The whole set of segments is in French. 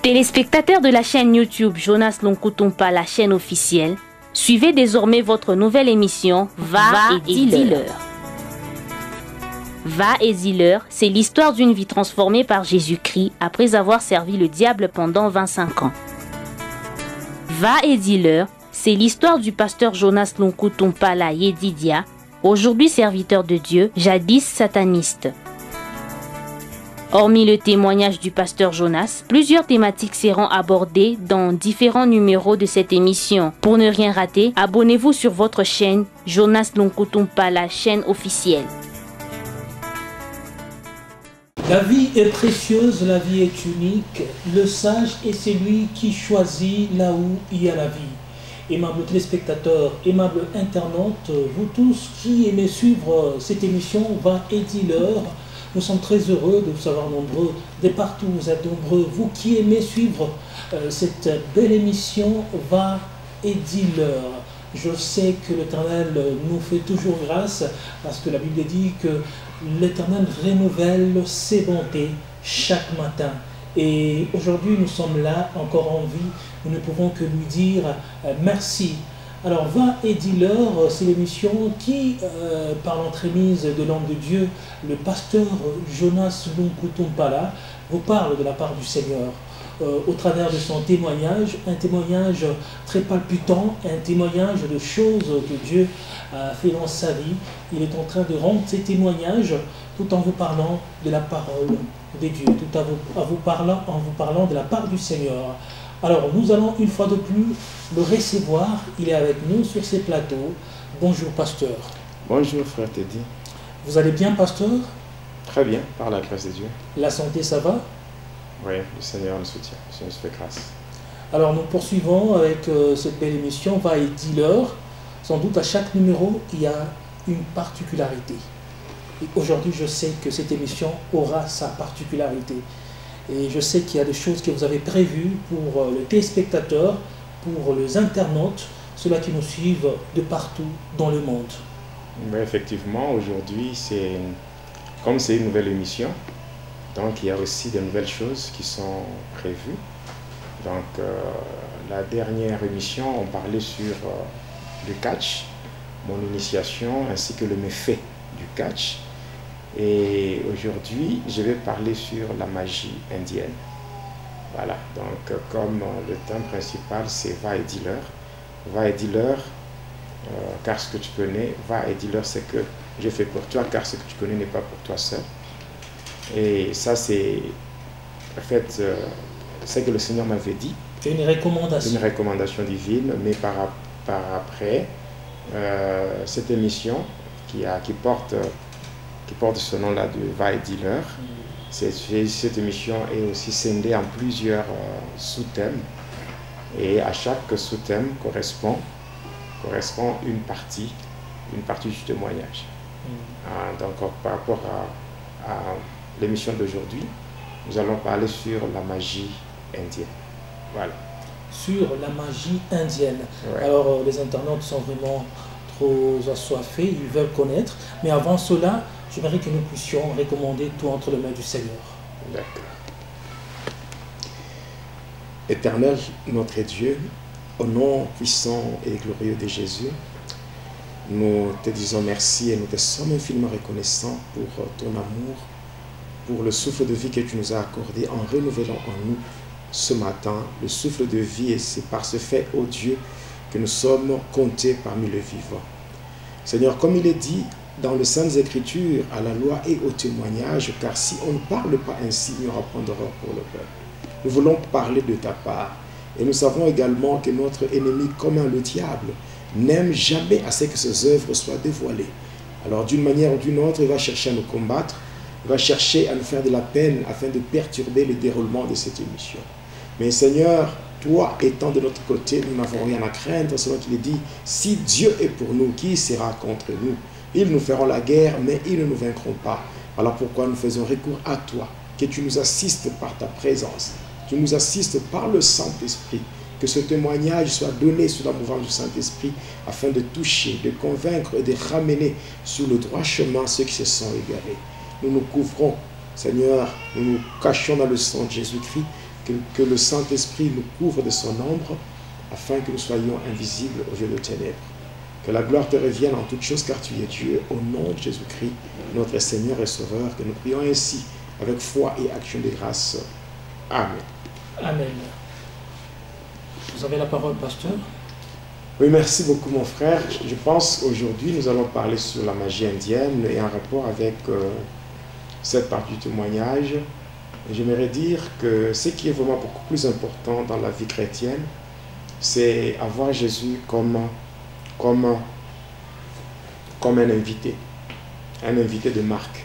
Téléspectateurs de la chaîne YouTube Jonas Lonkutumpa, la chaîne officielle, suivez désormais votre nouvelle émission Va et dis-leur. Va et dis-leur, c'est l'histoire d'une vie transformée par Jésus-Christ après avoir servi le diable pendant 25 ans. Va et dis-leur, c'est l'histoire du pasteur Jonas Lonkutumpa la Yedidia, aujourd'hui serviteur de Dieu, jadis sataniste. Hormis le témoignage du pasteur Jonas, plusieurs thématiques seront abordées dans différents numéros de cette émission. Pour ne rien rater, abonnez-vous sur votre chaîne Jonas Lonkutumpa, la chaîne officielle. La vie est précieuse, la vie est unique. Le sage est celui qui choisit là où il y a la vie. Aimables téléspectateurs, aimables internautes, vous tous qui aimez suivre cette émission Va et dis-leur, nous sommes très heureux de vous savoir nombreux, de partout vous êtes nombreux, vous qui aimez suivre cette belle émission Va et dis-leur. Je sais que l'Éternel nous fait toujours grâce parce que la Bible dit que l'Éternel renouvelle ses bontés chaque matin. Et aujourd'hui nous sommes là encore en vie, nous ne pouvons que lui dire merci. Alors Va et dis-leur, c'est l'émission qui, par l'entremise de l'homme de Dieu, le pasteur Jonas Lonkutumpa, vous parle de la part du Seigneur. Au travers de son témoignage, un témoignage très palpitant, un témoignage de choses que Dieu a fait dans sa vie. Il est en train de rendre ces témoignages tout en vous parlant de la parole de Dieu, tout en vous parlant de la part du Seigneur. Alors nous allons une fois de plus le recevoir, il est avec nous sur ces plateaux. Bonjour pasteur. Bonjour frère Teddy. Vous allez bien pasteur? Très bien, par la grâce de Dieu. La santé ça va? Oui, le Seigneur nous soutient, le Seigneur nous fait grâce. Alors nous poursuivons avec cette belle émission Va et dis-leur. Sans doute à chaque numéro il y a une particularité. Et aujourd'hui je sais que cette émission aura sa particularité. Et je sais qu'il y a des choses que vous avez prévues pour les téléspectateurs, pour les internautes, ceux-là qui nous suivent de partout dans le monde. Oui, effectivement, aujourd'hui, comme c'est une nouvelle émission, donc il y a aussi de nouvelles choses qui sont prévues. Donc la dernière émission, on parlait sur le catch, mon initiation, ainsi que le méfait du catch. Et aujourd'hui, je vais parler sur la magie indienne. Voilà, donc comme le thème principal, c'est Va et dis-leur. Va et dis-leur, car ce que tu connais, va et dis-leur, c'est que je fais pour toi, car ce que tu connais n'est pas pour toi seul. Et ça, c'est en fait ce que le Seigneur m'avait dit. C'est une recommandation. Une recommandation divine, mais par après, cette émission qui porte ce nom-là de Va et dis-leur. Cette émission est aussi scindée en plusieurs sous-thèmes. Et à chaque sous-thème correspond une partie du témoignage. Donc par rapport à l'émission d'aujourd'hui, nous allons parler sur la magie indienne. Voilà. Sur la magie indienne. Ouais. Alors les internautes sont vraiment trop assoiffés, ils veulent connaître. Mais avant cela, j'aimerais que nous puissions recommander tout entre les mains du Seigneur. D'accord. Éternel, notre Dieu, au nom puissant et glorieux de Jésus, nous te disons merci et nous te sommes infiniment reconnaissants pour ton amour, pour le souffle de vie que tu nous as accordé en renouvelant en nous ce matin le souffle de vie, et c'est par ce fait, ô Dieu, que nous sommes comptés parmi les vivants. Seigneur, comme il est dit dans les Saintes Écritures, à la loi et au témoignage, car si on ne parle pas ainsi, il y aura point d'horreur pour le peuple. Nous voulons parler de ta part. Et nous savons également que notre ennemi commun, le diable, n'aime jamais à ce que ses œuvres soient dévoilées. Alors d'une manière ou d'une autre, il va chercher à nous combattre, il va chercher à nous faire de la peine afin de perturber le déroulement de cette émission. Mais Seigneur, toi étant de notre côté, nous n'avons rien à craindre, selon qu'il est dit, si Dieu est pour nous, qui sera contre nous? Ils nous feront la guerre, mais ils ne nous vaincront pas. Voilà pourquoi nous faisons recours à toi, que tu nous assistes par ta présence, tu nous assistes par le Saint-Esprit, que ce témoignage soit donné sous la mouvance du Saint-Esprit, afin de toucher, de convaincre et de ramener sur le droit chemin ceux qui se sont égarés. Nous nous couvrons, Seigneur, nous nous cachons dans le sang de Jésus-Christ, que le Saint-Esprit nous couvre de son ombre, afin que nous soyons invisibles aux yeux de ténèbres. Que la gloire te revienne en toutes choses, car tu es Dieu, au nom de Jésus-Christ, notre Seigneur et Sauveur, que nous prions ainsi, avec foi et action de grâce. Amen. Amen. Vous avez la parole, pasteur. Oui, merci beaucoup, mon frère. Je pense qu'aujourd'hui, nous allons parler sur la magie indienne et en rapport avec cette partie du témoignage. J'aimerais dire que ce qui est vraiment beaucoup plus important dans la vie chrétienne, c'est avoir Jésus comme un invité de marque.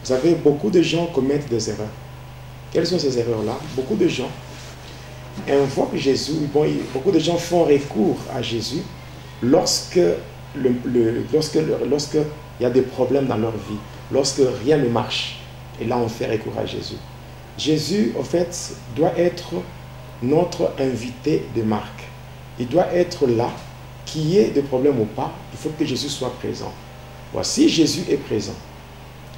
Vous savez, beaucoup de gens commettent des erreurs. Quelles sont ces erreurs-là? Beaucoup de gens invoquent Jésus, beaucoup de gens font recours à Jésus lorsque il y a des problèmes dans leur vie, lorsque rien ne marche. Et là, on fait recours à Jésus. Jésus, en fait, doit être notre invité de marque. Il doit être là, qu'il y ait des problèmes ou pas, il faut que Jésus soit présent. Voici, Jésus est présent.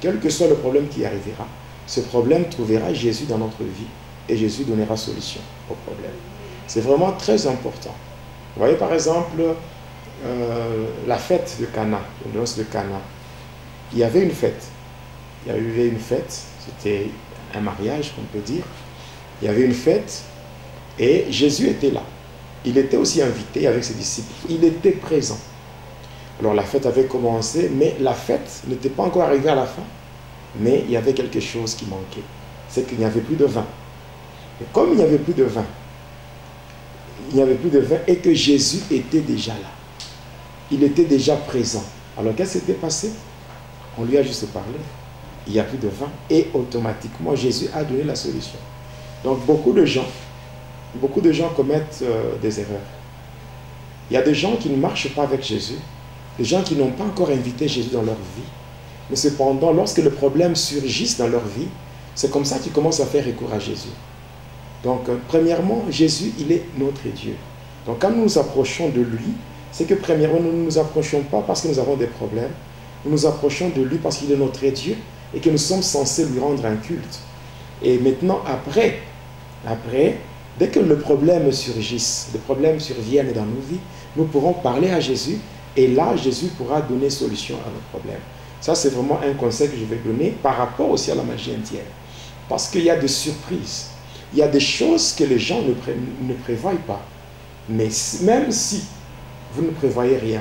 Quel que soit le problème qui arrivera, ce problème trouvera Jésus dans notre vie et Jésus donnera solution au problème. C'est vraiment très important. Vous voyez par exemple la fête de Cana, le noces de Cana. Il y avait une fête. Il y avait une fête, c'était un mariage, on peut dire. Il y avait une fête et Jésus était là. Il était aussi invité avec ses disciples. Il était présent. Alors la fête avait commencé, mais la fête n'était pas encore arrivée à la fin. Mais il y avait quelque chose qui manquait. C'est qu'il n'y avait plus de vin. Et comme il n'y avait plus de vin, et que Jésus était déjà là. Il était déjà présent. Alors qu'est-ce qui s'était passé? On lui a juste parlé. Il n'y a plus de vin. Et automatiquement, Jésus a donné la solution. Donc beaucoup de gens commettent des erreurs. Il y a des gens qui ne marchent pas avec Jésus, des gens qui n'ont pas encore invité Jésus dans leur vie. Mais cependant, lorsque le problème surgit dans leur vie, c'est comme ça qu'ils commencent à faire recours à Jésus. Donc, premièrement, Jésus, il est notre Dieu. Donc, quand nous nous approchons de lui, c'est que premièrement, nous ne nous approchons pas parce que nous avons des problèmes. Nous nous approchons de lui parce qu'il est notre Dieu et que nous sommes censés lui rendre un culte. Et maintenant, après, dès que le problème surgisse, les problèmes surviennent dans nos vies, nous pourrons parler à Jésus et là, Jésus pourra donner solution à nos problèmes. Ça, c'est vraiment un conseil que je vais donner par rapport aussi à la magie indienne. Parce qu'il y a des surprises. Il y a des choses que les gens ne prévoient pas. Mais même si vous ne prévoyez rien,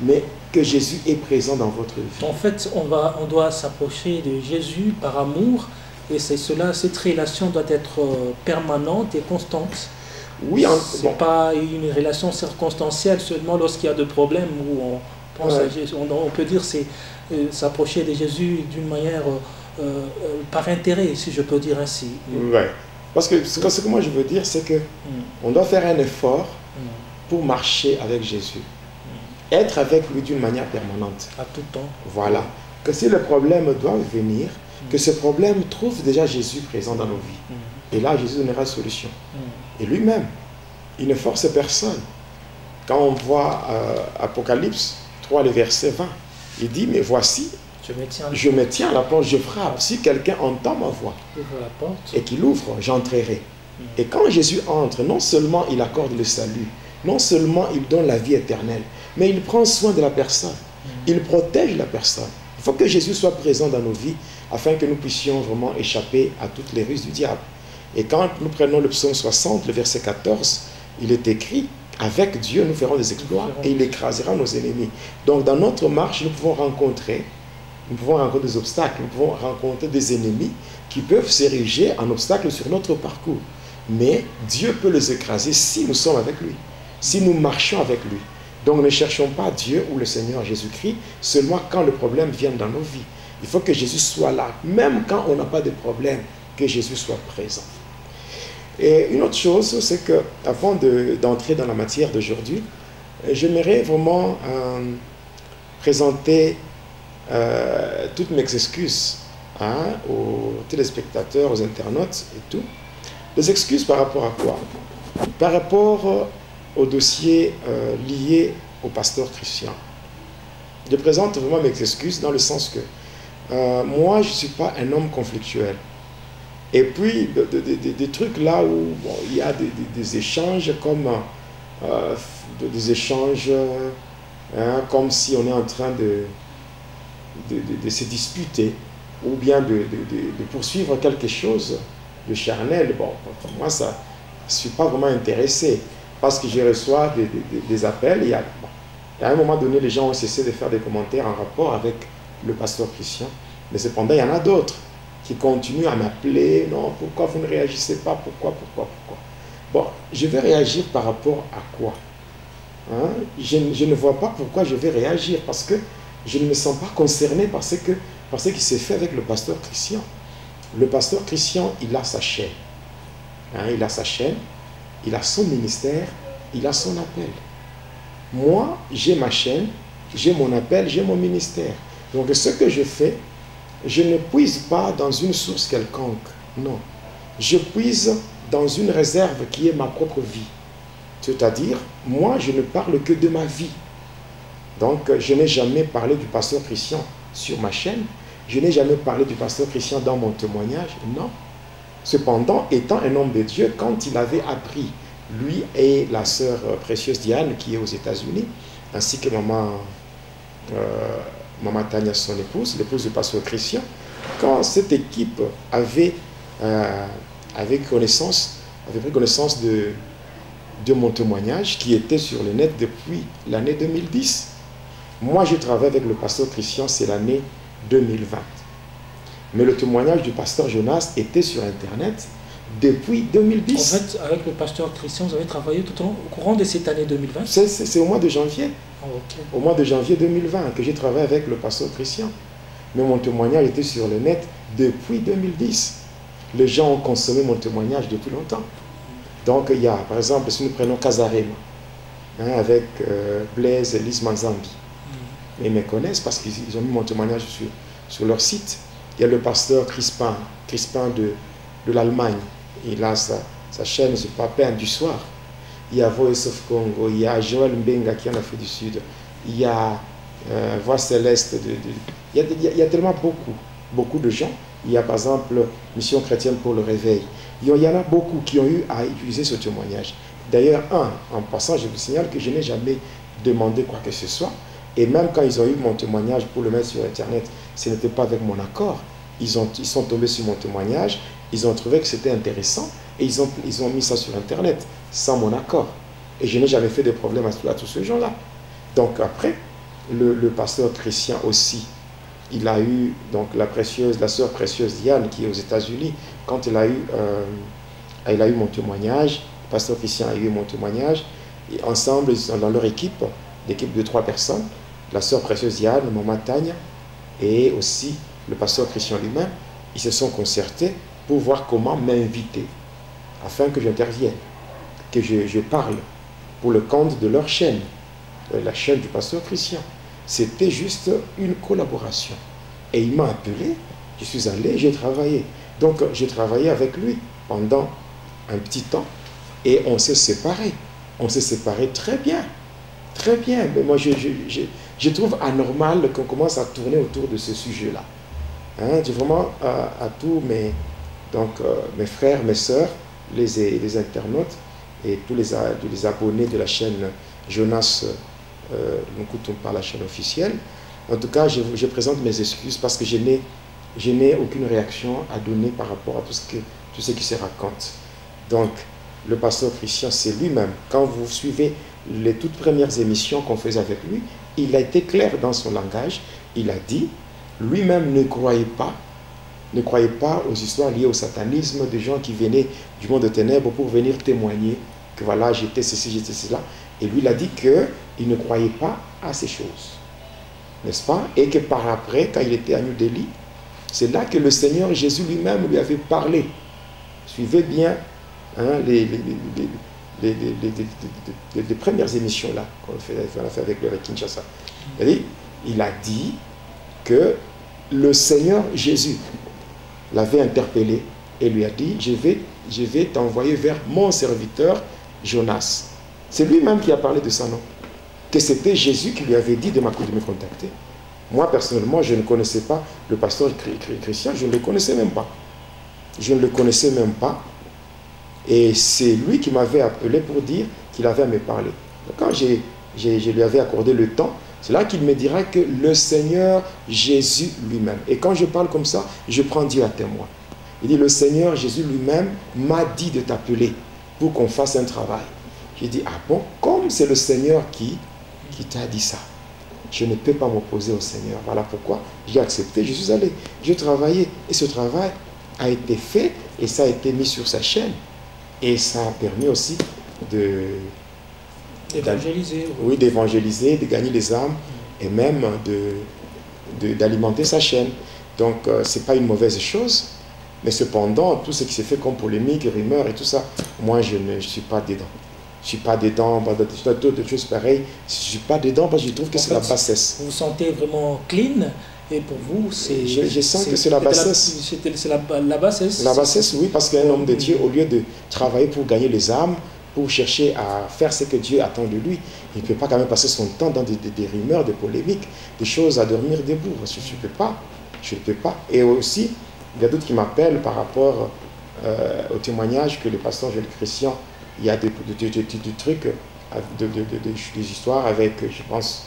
mais que Jésus est présent dans votre vie. En fait, on doit s'approcher de Jésus par amour. Et c'est cela, cette relation doit être permanente et constante. Oui, ce n'est pas une relation circonstancielle seulement lorsqu'il y a des problèmes où on pense à Jésus. On peut dire c'est s'approcher de Jésus d'une manière par intérêt, si je peux dire ainsi. Oui, parce que ce que moi je veux dire, c'est que on doit faire un effort pour marcher avec Jésus. Être avec lui d'une manière permanente. À tout temps. Voilà. Que si le problème doit venir, que ce problème trouve déjà Jésus présent dans nos vies. Et là, Jésus donnera solution. Et lui-même, il ne force personne. Quand on voit Apocalypse 3, le verset 20, il dit, mais voici, je me tiens à la porte, je frappe. Si quelqu'un entend ma voix et qu'il ouvre, j'entrerai. Et quand Jésus entre, non seulement il accorde le salut, non seulement il donne la vie éternelle, mais il prend soin de la personne. Il protège la personne. Il faut que Jésus soit présent dans nos vies afin que nous puissions vraiment échapper à toutes les ruses du diable. Et quand nous prenons le psaume 60, le verset 14, il est écrit, avec Dieu nous ferons des exploits et il écrasera nos ennemis. Donc dans notre marche, nous pouvons rencontrer des obstacles, nous pouvons rencontrer des ennemis qui peuvent s'ériger en obstacle sur notre parcours. Mais Dieu peut les écraser si nous sommes avec lui, si nous marchons avec lui. Donc ne cherchons pas Dieu ou le Seigneur Jésus-Christ seulement quand le problème vient dans nos vies. Il faut que Jésus soit là, même quand on n'a pas de problème, que Jésus soit présent. Et une autre chose, c'est que avant d'entrer dans la matière d'aujourd'hui, j'aimerais vraiment présenter toutes mes excuses aux téléspectateurs, aux internautes et tout. Des excuses par rapport à quoi? Par rapport au dossier lié au pasteur Christian. Je présente vraiment mes excuses dans le sens que moi, je ne suis pas un homme conflictuel. Et puis, des trucs là où bon, il y a des échanges comme des échanges comme si on est en train de se disputer ou bien de poursuivre quelque chose de charnel. Bon, pour moi, ça, je ne suis pas vraiment intéressé parce que je reçois des appels. Il y a un moment donné, les gens ont cessé de faire des commentaires en rapport avec le pasteur Christian. Mais cependant, il y en a d'autres qui continuent à m'appeler. Non, pourquoi vous ne réagissez pas? Pourquoi? Bon, je vais réagir par rapport à quoi? Je ne vois pas pourquoi je vais réagir parce que je ne me sens pas concerné par ce qui s'est fait avec le pasteur Christian. Le pasteur Christian, il a sa chaîne. Il a sa chaîne, il a son ministère, il a son appel. Moi, j'ai ma chaîne, j'ai mon appel, j'ai mon ministère. Donc ce que je fais, je ne puise pas dans une source quelconque. Non. Je puise dans une réserve qui est ma propre vie. C'est-à-dire, moi, je ne parle que de ma vie. Donc, je n'ai jamais parlé du pasteur Christian sur ma chaîne. Je n'ai jamais parlé du pasteur Christian dans mon témoignage. Non. Cependant, étant un homme de Dieu, quand il avait appris, lui et la sœur précieuse Diane, qui est aux États-Unis, ainsi que maman Tania, son épouse, l'épouse du pasteur Christian, quand cette équipe avait pris connaissance de mon témoignage qui était sur le net depuis l'année 2010. Moi, je travaille avec le pasteur Christian, c'est l'année 2020. Mais le témoignage du pasteur Jonas était sur Internet depuis 2010. En fait, avec le pasteur Christian, vous avez travaillé au courant de cette année 2020? C'est au mois de janvier. Okay. Au mois de janvier 2020 que j'ai travaillé avec le pasteur Christian. Mais mon témoignage était sur le net depuis 2010. Les gens ont consommé mon témoignage depuis longtemps. Donc, il y a, par exemple, si nous prenons Kazarema, avec Blaise et Lise Manzambi. Ils me connaissent parce qu'ils ont mis mon témoignage sur leur site. Il y a le pasteur Crispin de l'Allemagne. Il a sa chaîne, c'est pas peine du soir. Il y a Voice of Congo, il y a Joël Mbenga qui est en Afrique du Sud. Il y a Voix Céleste. Il y a tellement beaucoup de gens. Il y a par exemple Mission Chrétienne pour le Réveil. Il y en a beaucoup qui ont eu à utiliser ce témoignage. D'ailleurs, en passant, je vous signale que je n'ai jamais demandé quoi que ce soit. Et même quand ils ont eu mon témoignage pour le mettre sur Internet, ce n'était pas avec mon accord. Ils sont tombés sur mon témoignage, ils ont trouvé que c'était intéressant et ils ont mis ça sur Internet sans mon accord. Et je n'ai jamais fait de problème à tous ces gens-là. Donc après, le pasteur Christian aussi, il a eu donc la sœur précieuse Diane qui est aux États-Unis. Quand elle a eu mon témoignage, le pasteur Christian a eu mon témoignage. Et ensemble, ils sont dans leur équipe de 3 personnes. La sœur précieuse Diane, maman Tania, et aussi le pasteur Christian lui-même. Ils se sont concertés pour voir comment m'inviter afin que j'intervienne, que je parle pour le compte de leur chaîne, la chaîne du pasteur Christian. C'était juste une collaboration. Et il m'a appelé, je suis allé, j'ai travaillé. Donc j'ai travaillé avec lui pendant un petit temps et on s'est séparés. On s'est séparés très bien. Très bien. Mais moi, je trouve anormal qu'on commence à tourner autour de ce sujet-là. J'ai vraiment à tous mes frères, mes sœurs, les internautes et tous les abonnés de la chaîne Jonas Lonkutum par la chaîne officielle. En tout cas, je présente mes excuses parce que je n'ai aucune réaction à donner par rapport à tout ce qui se raconte. Donc, le pasteur Christian, c'est lui-même. Quand vous suivez les toutes premières émissions qu'on faisait avec lui, il a été clair dans son langage. Il a dit, lui-même ne croyait pas aux histoires liées au satanisme, des gens qui venaient du monde de ténèbres pour venir témoigner que voilà, j'étais ceci, j'étais cela. Et lui, il a dit qu'il ne croyait pas à ces choses. N'est-ce pas? Et que par après, quand il était à New Delhi, c'est là que le Seigneur Jésus lui-même lui avait parlé. Suivez bien les premières émissions là qu'on a fait avec le Kinshasa. Il a dit que le Seigneur Jésus l'avait interpellé et lui a dit, je vais t'envoyer vers mon serviteur Jonas. C'est lui-même qui a parlé de ça, non? Que c'était Jésus qui lui avait dit de me contacter. Moi, personnellement, je ne connaissais pas le pasteur Christian, je ne le connaissais même pas. Je ne le connaissais même pas. Et c'est lui qui m'avait appelé pour dire qu'il avait à me parler. Donc, quand je lui avais accordé le temps, c'est là qu'il me dira que le Seigneur Jésus lui-même. Et quand je parle comme ça, je prends Dieu à témoin. Il dit, le Seigneur Jésus lui-même m'a dit de t'appeler pour qu'on fasse un travail. J'ai dit, ah bon, comme c'est le Seigneur qui t'a dit ça, je ne peux pas m'opposer au Seigneur. Voilà pourquoi j'ai accepté, je suis allé, j'ai travaillé. Et ce travail a été fait et ça a été mis sur sa chaîne. Et ça a permis aussi d'évangéliser. Oui, d'évangéliser, de gagner les âmes et même d'alimenter sa chaîne. Donc, ce n'est pas une mauvaise chose. Mais cependant, tout ce qui s'est fait comme polémique, rumeurs et tout ça, moi, je ne suis pas dedans. Je ne suis pas dedans, d'autres choses pareilles. Je ne suis pas dedans parce que je trouve que c'est la bassesse. Vous vous sentez vraiment clean et pour vous, c'est... Je sens que c'est la bassesse. C'est la bassesse. La bassesse, oui, parce qu'un homme de Dieu, au lieu de travailler pour gagner les âmes, pour chercher à faire ce que Dieu attend de lui, il ne peut pas quand même passer son temps dans des rumeurs, des polémiques, des choses à dormir debout. Je ne peux pas. Je ne peux pas. Et aussi, il y a d'autres qui m'appellent par rapport au témoignage que le pasteur Joël Christian, il y a des trucs, des histoires avec, je pense,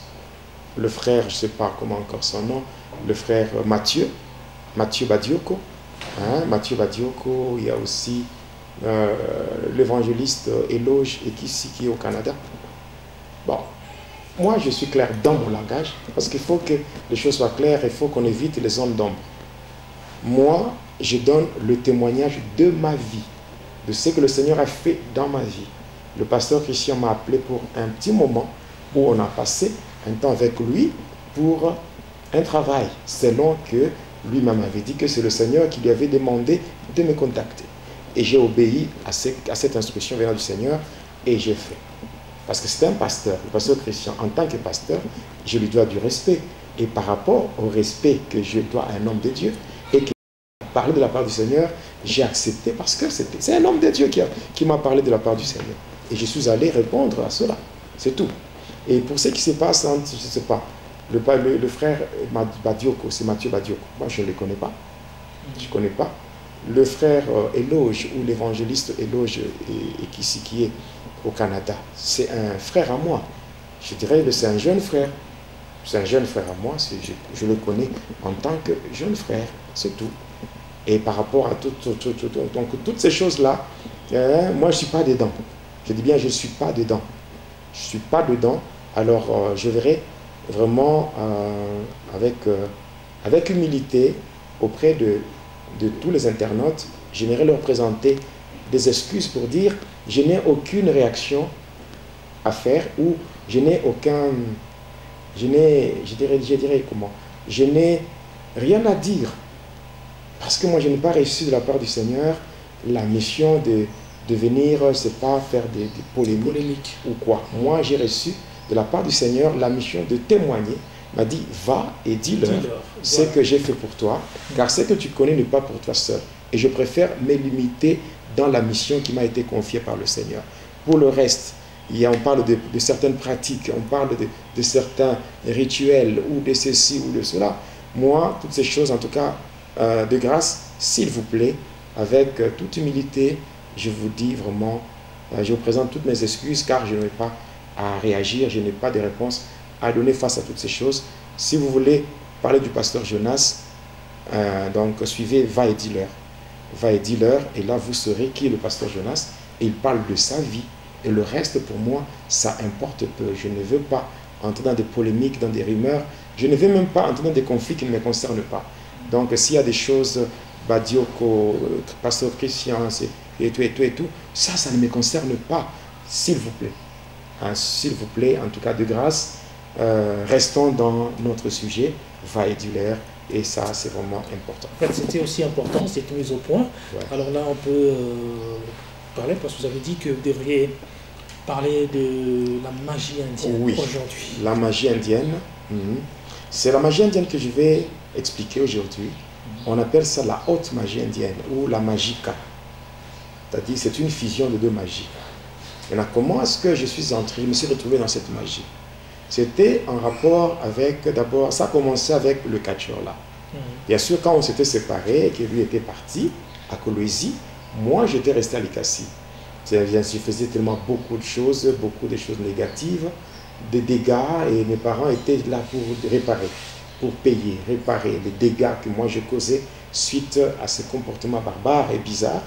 le frère, je ne sais pas comment encore son nom, le frère Mathieu Badioko. Mathieu Badioko, il y a aussi l'évangéliste Éloge Ekisi qui est au Canada. Bon, moi je suis clair dans mon langage, parce qu'il faut que les choses soient claires, il faut qu'on évite les zones d'ombre. Moi, je donne le témoignage de ma vie, de ce que le Seigneur a fait dans ma vie. Le pasteur Christian m'a appelé pour un petit moment où on a passé un temps avec lui pour un travail, selon que lui-même avait dit que c'est le Seigneur qui lui avait demandé de me contacter. Et j'ai obéi à cette instruction venant du Seigneur et j'ai fait. Parce que c'est un pasteur, le pasteur Christian. En tant que pasteur, je lui dois du respect. Et par rapport au respect que je dois à un homme de Dieu, et qui m'a parlé de la part du Seigneur, j'ai accepté parce que c'est un homme de Dieu qui m'a parlé de la part du Seigneur. Et je suis allé répondre à cela. C'est tout. Et pour ce qui se passe entre, je ne sais pas, le frère Badioko, c'est Mathieu Badioko. Moi, je ne le connais pas. Je ne connais pas. Le frère Éloge, ou l'évangéliste Éloge qui est au Canada, c'est un frère à moi. Je dirais que c'est un jeune frère. C'est un jeune frère à moi. Je le connais en tant que jeune frère. C'est tout. Et par rapport à toutes ces choses-là, moi, je ne suis pas dedans. Je dis bien, je ne suis pas dedans. Je ne suis pas dedans. Alors, je verrai vraiment avec humilité auprès de tous les internautes, j'aimerais leur présenter des excuses pour dire je n'ai aucune réaction à faire ou je n'ai aucun, je dirais comment, je n'ai rien à dire parce que moi je n'ai pas reçu de la part du Seigneur la mission de venir, c'est pas faire des polémiques ou quoi. Moi j'ai reçu de la part du Seigneur la mission de témoigner. M'a dit, va et dis-leur ce que j'ai fait pour toi, car ce que tu connais n'est pas pour toi seul. Et je préfère me limiter dans la mission qui m'a été confiée par le Seigneur. Pour le reste, on parle de certaines pratiques, on parle de certains rituels, ou de ceci ou de cela. Moi, toutes ces choses, en tout cas, de grâce, s'il vous plaît, avec toute humilité, je vous dis vraiment, je vous présente toutes mes excuses, car je n'ai pas à réagir, je n'ai pas de réponse à donner face à toutes ces choses. Si vous voulez parler du pasteur Jonas, donc suivez Va et dis-leur. Va et dis-leur, et là vous saurez qui est le pasteur Jonas, et il parle de sa vie, et le reste pour moi, ça importe peu. Je ne veux pas entrer dans des polémiques, dans des rumeurs, je ne veux même pas entrer dans des conflits qui ne me concernent pas. Donc s'il y a des choses, Badioko, pasteur Christian, et tout, ça ne me concerne pas, s'il vous plaît. S'il vous plaît, en tout cas de grâce, restons dans notre sujet, Va et dis-leur, et ça c'est vraiment important. En fait, c'était aussi important, c'est mis au point. Ouais. Alors là, on peut parler, parce que vous avez dit que vous devriez parler de la magie indienne aujourd'hui. La magie indienne, c'est la magie indienne que je vais expliquer aujourd'hui. On appelle ça la haute magie indienne, ou la magika. C'est-à-dire c'est une fusion de deux magies. Maintenant, comment est-ce que je me suis retrouvé dans cette magie? C'était en rapport avec, d'abord, ça a commencé avec le catcheur là. Bien sûr, quand on s'était séparés et que lui était parti, à Kolwezi. Moi, j'étais resté à Likasi. Je faisais tellement beaucoup de choses négatives, des dégâts, et mes parents étaient là pour réparer, pour payer, réparer les dégâts que moi je causais suite à ce comportement barbare et bizarre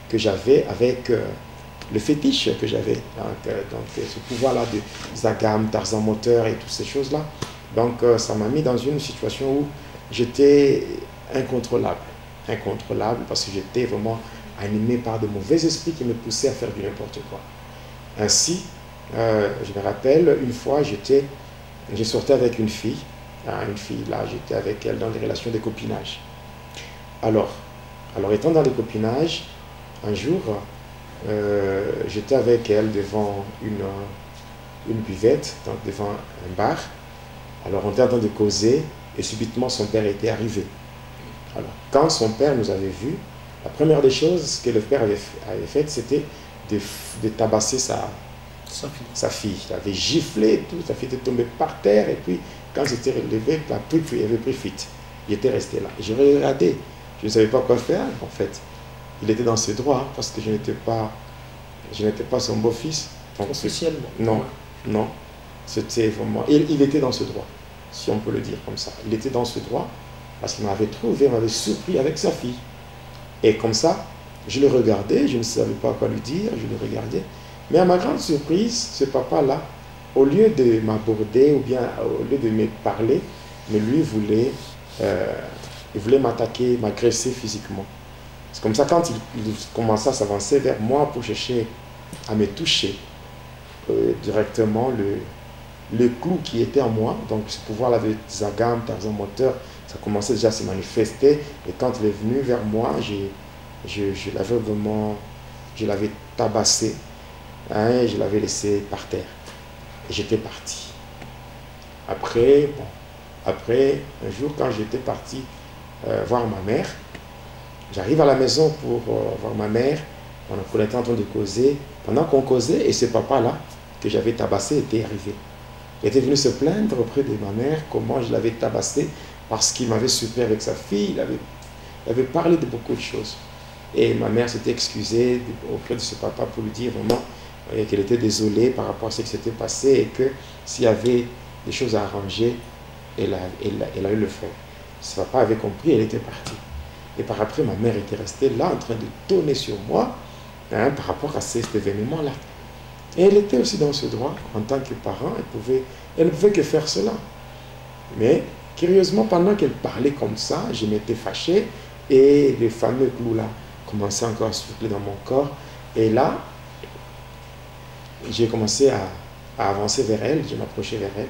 que j'avais avec le fétiche que j'avais. Donc ce pouvoir-là de Zagam, Tarzan moteur et toutes ces choses-là. Donc ça m'a mis dans une situation où j'étais incontrôlable parce que j'étais vraiment animé par de mauvais esprits qui me poussaient à faire du n'importe quoi. Ainsi, je me rappelle, une fois, je sortais avec une fille là, j'étais avec elle dans des relations de copinage. Alors étant dans les copinages, un jour, j'étais avec elle devant une buvette, donc devant un bar. Alors on était en train de causer et subitement son père était arrivé. Alors quand son père nous avait vus, la première des choses que le père avait faites, c'était de tabasser sa fille. Il avait giflé et tout, sa fille était tombée par terre et puis quand c'était relevé, il avait pris fuite. Il était resté là. J'ai regardé, je ne savais pas quoi faire en fait. Il était dans ses droits parce que je n'étais pas son beau-fils. Officiellement. Non. C'était vraiment... Il était dans ce droit, si on peut le dire comme ça. Il était dans ce droit parce qu'il m'avait trouvé, m'avait surpris avec sa fille. Et comme ça, je le regardais, je ne savais pas quoi lui dire, je le regardais. Mais à ma grande surprise, ce papa-là, au lieu de m'aborder ou bien au lieu de me parler, mais lui il voulait m'attaquer, m'agresser physiquement. C'est comme ça, quand il commençait à s'avancer vers moi pour chercher à me toucher, directement le clou qui était en moi, donc ce pouvoir-là de Zagam, Tarzan moteur, ça commençait déjà à se manifester. Et quand il est venu vers moi, je l'avais tabassé, et je l'avais laissé par terre. Et j'étais parti. Après, un jour, quand j'étais parti voir ma mère, j'arrive à la maison pour voir ma mère. On était en train de causer. Pendant qu'on causait, et ce papa-là, que j'avais tabassé, était arrivé. Il était venu se plaindre auprès de ma mère comment je l'avais tabassé parce qu'il m'avait surpris avec sa fille. Il avait parlé de beaucoup de choses. Et ma mère s'était excusée auprès de ce papa pour lui dire vraiment qu'elle était désolée par rapport à ce qui s'était passé et que s'il y avait des choses à arranger, elle allait le faire. Ce papa avait compris, elle était partie. Et par après, ma mère était restée là en train de tonner sur moi par rapport à cet événement-là. Et elle était aussi dans ce droit, en tant que parent, elle ne pouvait que faire cela. Mais, curieusement, pendant qu'elle parlait comme ça, je m'étais fâché et le fameux clou-là commençait encore à souffler dans mon corps. Et là, j'ai commencé à avancer vers elle, je m'approchais vers elle.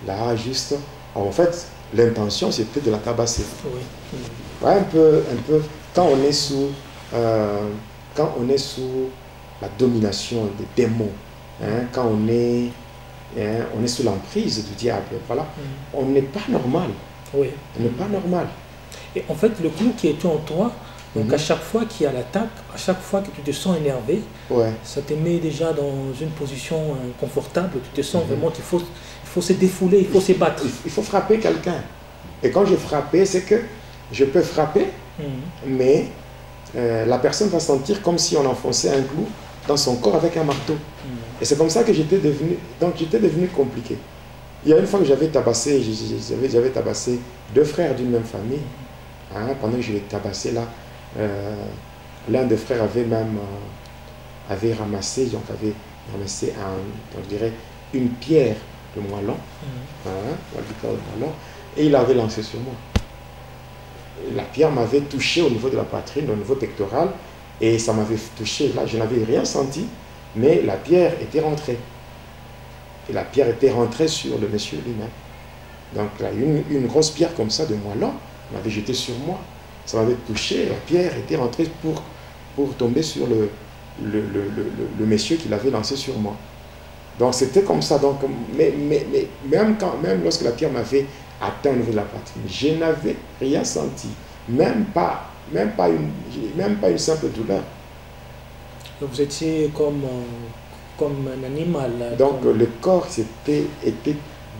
Là, juste, en fait, l'intention, c'était de la tabasser. Oui. Ouais, un peu, quand on est sous la domination des démons, quand on est sous l'emprise du diable, voilà, on n'est pas normal. Oui. On n'est pas normal. Et en fait, le clou qui était en toi, donc à chaque fois qu'il y a l'attaque, à chaque fois que tu te sens énervé, ça te met déjà dans une position inconfortable, tu te sens vraiment qu'il faut se défouler, il faut se battre. Il faut frapper quelqu'un. Et quand je frappais, c'est que je peux frapper, mais la personne va sentir comme si on enfonçait un clou dans son corps avec un marteau. Et c'est comme ça que j'étais devenu compliqué. Il y a une fois que j'avais tabassé, j'avais tabassé 2 frères d'une même famille. Pendant que je les tabassais là, l'un des frères avait ramassé une pierre de moellon, et il l'avait lancé sur moi. La pierre m'avait touché au niveau de la poitrine, au niveau pectoral, et ça m'avait touché là, je n'avais rien senti, mais la pierre était rentrée. Et la pierre était rentrée sur le monsieur lui-même. Donc là, une grosse pierre comme ça de moellon m'avait jeté sur moi. Ça m'avait touché, la pierre était rentrée pour tomber sur le monsieur qui l'avait lancé sur moi. Donc c'était comme ça. Donc, même lorsque la pierre m'avait atteint au niveau de la poitrine, je n'avais rien senti. Même pas une simple douleur. Donc vous étiez comme un animal. Donc le corps était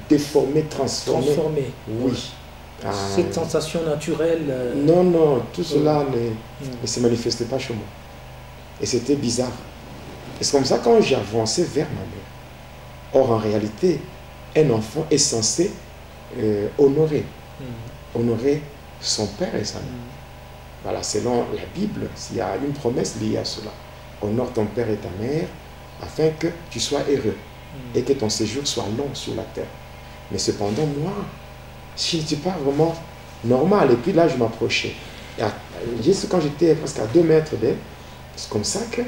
déformé, transformé. Transformé. Oui. Cette sensation naturelle. Non, non, tout cela ne se manifestait pas chez moi. Et c'était bizarre. Et c'est comme ça quand j'ai avancé vers ma mère. Or, en réalité, un enfant est censé honorer son père et sa mère. Voilà, selon la Bible, il y a une promesse liée à cela. Honore ton père et ta mère afin que tu sois heureux et que ton séjour soit long sur la terre. Mais cependant, moi, je n'étais pas vraiment normal. Et puis là, je m'approchais. Juste quand j'étais presque à 2 mètres d'elle, c'est comme ça que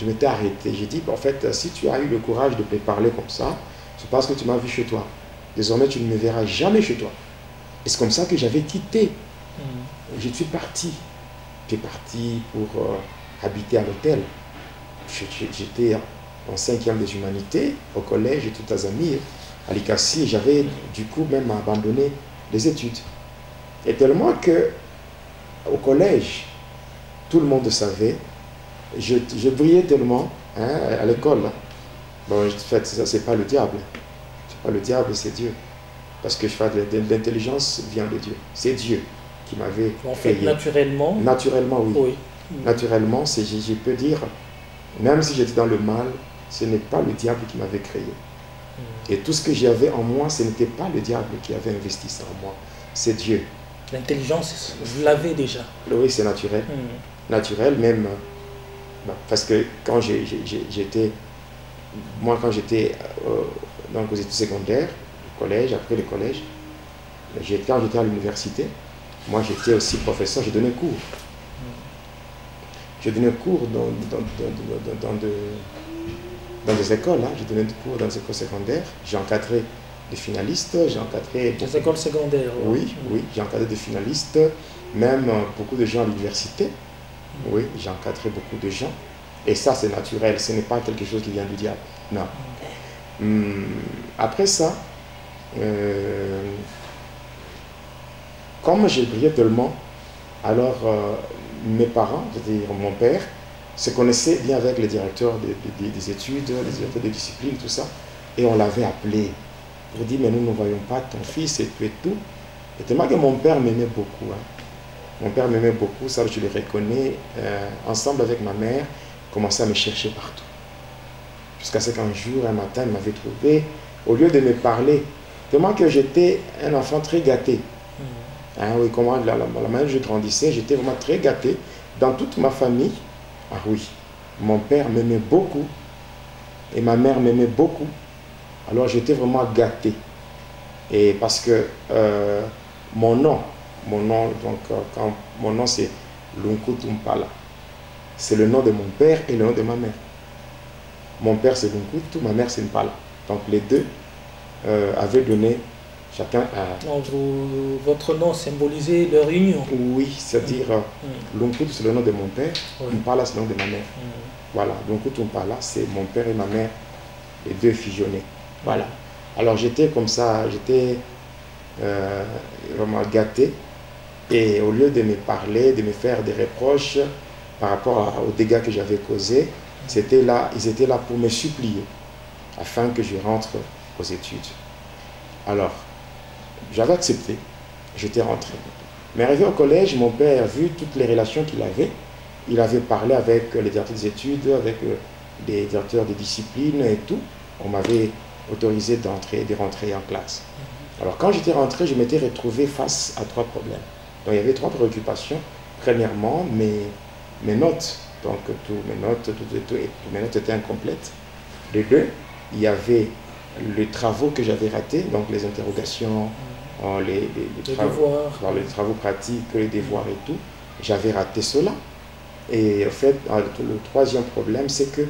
je m'étais arrêté. J'ai dit, en fait, si tu as eu le courage de me parler comme ça, c'est parce que tu m'as vu chez toi. Désormais, tu ne me verras jamais chez toi. Et c'est comme ça que j'avais quitté. Je suis parti. J'étais parti pour habiter à l'hôtel. J'étais en 5e des humanités, au collège, tout à Zamir, à l'ICASI. J'avais du coup même abandonné les études. Et tellement que au collège, tout le monde savait, je brillais tellement à l'école. Bon, en fait, ça, c'est pas le diable. C'est pas le diable, c'est Dieu. Parce que l'intelligence vient de Dieu. C'est Dieu qui m'avait fait créé. Naturellement. Naturellement, oui. Naturellement, je peux dire, même si j'étais dans le mal, ce n'est pas le diable qui m'avait créé. Et tout ce que j'avais en moi, ce n'était pas le diable qui avait investi ça en moi. C'est Dieu. L'intelligence, vous l'avez déjà. Oui, c'est naturel. Naturel, même. Parce que quand j'étais aux études secondaires, au collège, après le collège, quand j'étais à l'université, moi j'étais aussi professeur, je donnais cours. Je donnais cours dans des écoles, je donnais des cours dans des écoles secondaires, j'ai encadré des finalistes, j'ai encadré... Des écoles secondaires. Oui, j'ai encadré des finalistes, même beaucoup de gens à l'université. Oui, j'ai encadré beaucoup de gens. Et ça, c'est naturel, ce n'est pas quelque chose qui vient du diable. Non. Après ça, comme j'ai brillé tellement, alors mes parents, c'est-à-dire mon père, se connaissaient bien avec les directeurs des études, les directeurs de discipline, tout ça. Et on l'avait appelé pour dire, mais nous ne voyons pas ton fils et tout et tout. Et tellement que mon père m'aimait beaucoup. Mon père m'aimait beaucoup, ça je le reconnais. Ensemble avec ma mère, il commençait à me chercher partout. Jusqu'à ce qu'un jour, un matin, il m'avait trouvé. Au lieu de me parler, tellement que j'étais un enfant très gâté. Oui, comment la manière dont je grandissais, j'étais vraiment très gâté. Dans toute ma famille, oui, mon père m'aimait beaucoup et ma mère m'aimait beaucoup. Alors j'étais vraiment gâté. Et parce que mon nom c'est Lunkutu Mpala. C'est le nom de mon père et le nom de ma mère. Mon père c'est Lunkutu, ma mère c'est Mpala. Donc les deux avaient donné chacun à... Donc votre nom symbolisait leur union. Oui, c'est-à-dire Lunkutu c'est le nom de mon père, Mpala c'est le nom de ma mère. Voilà, Lunkutu Mpala c'est mon père et ma mère, les deux fusionnés. Voilà. Alors j'étais comme ça, j'étais vraiment gâté. Et au lieu de me parler, de me faire des reproches par rapport aux dégâts que j'avais causés, ils étaient là pour me supplier afin que je rentre aux études. Alors, j'avais accepté, j'étais rentré. Mais arrivé au collège, mon père, vu toutes les relations qu'il avait, il avait parlé avec les directeurs des études, avec des directeurs de discipline et tout. On m'avait autorisé de rentrer en classe. Alors quand j'étais rentré, je m'étais retrouvé face à 3 problèmes. Donc il y avait 3 préoccupations. Premièrement, mes notes. Donc mes notes étaient incomplètes. De 2, il y avait les travaux que j'avais ratés, donc les interrogations, les travaux pratiques, les devoirs et tout. J'avais raté cela. Et en fait, le 3e problème, c'est que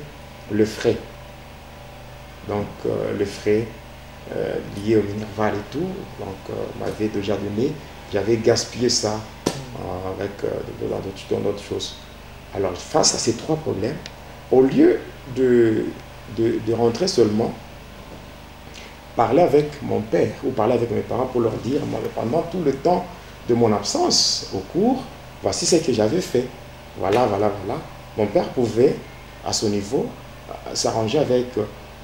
le frais. Donc le frais lié au Minerval et tout, donc m'avait déjà donné, j'avais gaspillé ça avec d'autres choses. Alors face à ces 3 problèmes, au lieu de rentrer seulement, parler avec mon père ou parler avec mes parents pour leur dire, moi, pendant tout le temps de mon absence au cours, voici ce que j'avais fait. Voilà. Mon père pouvait, à son niveau, s'arranger avec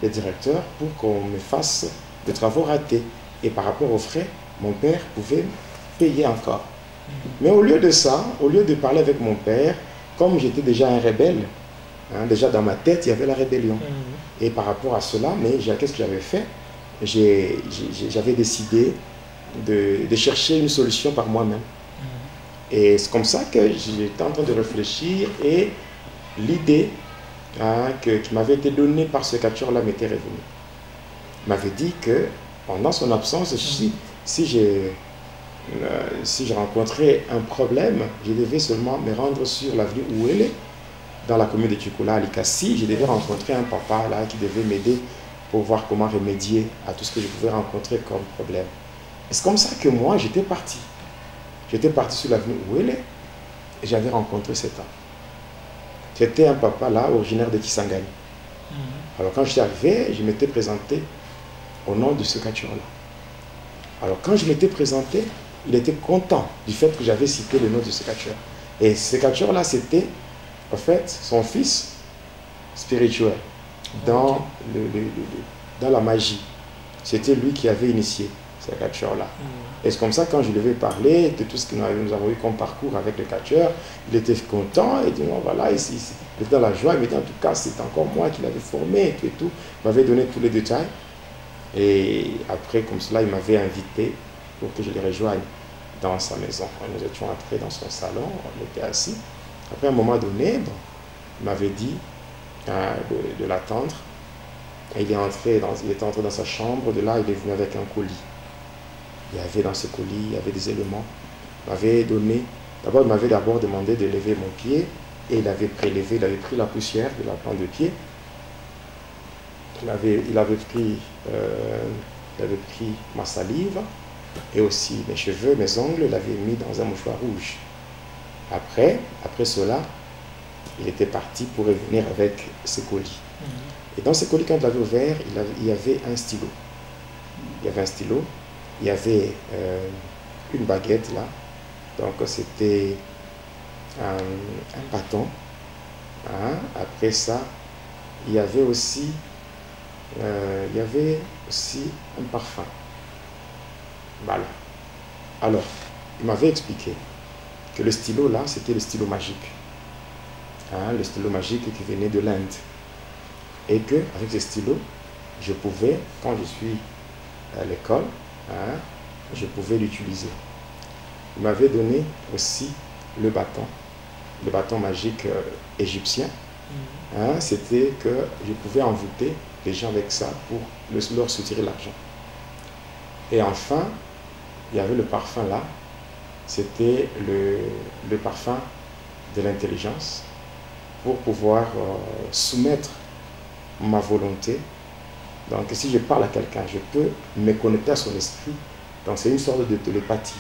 les directeurs pour qu'on me fasse des travaux ratés. Et par rapport aux frais, mon père pouvait payer encore. Mais au lieu de ça, au lieu de parler avec mon père, comme j'étais déjà un rebelle, hein, déjà dans ma tête, il y avait la rébellion. Et par rapport à cela, qu'est-ce que j'avais fait? J'avais décidé de chercher une solution par moi-même. Et c'est comme ça que j'étais en train de réfléchir et l'idée qui m'avait été donnée par ce catcheur-là m'était revenue. Il m'avait dit que pendant son absence, si je rencontrais un problème, je devais seulement me rendre sur l'avenue où elle est, dans la commune de Tchoukoula, à Likassi. Je devais rencontrer un papa là qui devait m'aider pour voir comment remédier à tout ce que je pouvais rencontrer comme problème. Et c'est comme ça que moi, j'étais parti. J'étais parti sur l'avenue où elle est et j'avais rencontré cet homme. C'était un papa là, originaire de Kisangani. Alors quand je suis arrivé, je m'étais présenté au nom de ce catcheur-là. Alors quand je m'étais présenté, il était content du fait que j'avais cité le nom de ce catcheur. Et ce catcheur-là, c'était en fait son fils spirituel dans la magie. C'était lui qui avait initié ce catcheur-là. Et c'est comme ça, quand je lui avais parlé de tout ce que nous avons eu comme parcours avec le catcheur, il était content, il dit non, voilà, il était dans la joie, il m'a dit en tout cas, c'est encore moi qui l'avais formé et tout. Il m'avait donné tous les détails. Et après, comme cela, il m'avait invité pour que je le rejoigne dans sa maison. Nous étions entrés dans son salon, on était assis. Après, à un moment donné, il m'avait dit de l'attendre. Et il était entré dans sa chambre. De là, il est venu avec un colis. Il y avait dans ce colis, il y avait des éléments. Il m'avait donné, il m'avait d'abord demandé de lever mon pied. Et il avait prélevé, il avait pris la poussière de la plante de pied. Il avait pris ma salive et aussi mes cheveux, mes ongles, il l'avait mis dans un mouchoir rouge. Après cela, il était parti pour revenir avec ce colis. Et dans ce colis, quand il l'avait ouvert, il y avait un stylo. Il y avait un stylo, il y avait une baguette là. Donc c'était un bâton. Après ça, il y avait aussi un parfum. Voilà. Alors, il m'avait expliqué que le stylo là, c'était le stylo magique. Le stylo magique qui venait de l'Inde. Et qu'avec ce stylo, je pouvais, quand je suis à l'école, je pouvais l'utiliser. Il m'avait donné aussi le bâton magique égyptien. C'était que je pouvais envoûter les gens avec ça pour leur soutirer l'argent. Et enfin, il y avait le parfum là, c'était le parfum de l'intelligence pour pouvoir soumettre ma volonté. Donc si je parle à quelqu'un, je peux me connecter à son esprit. Donc c'est une sorte de télépathie.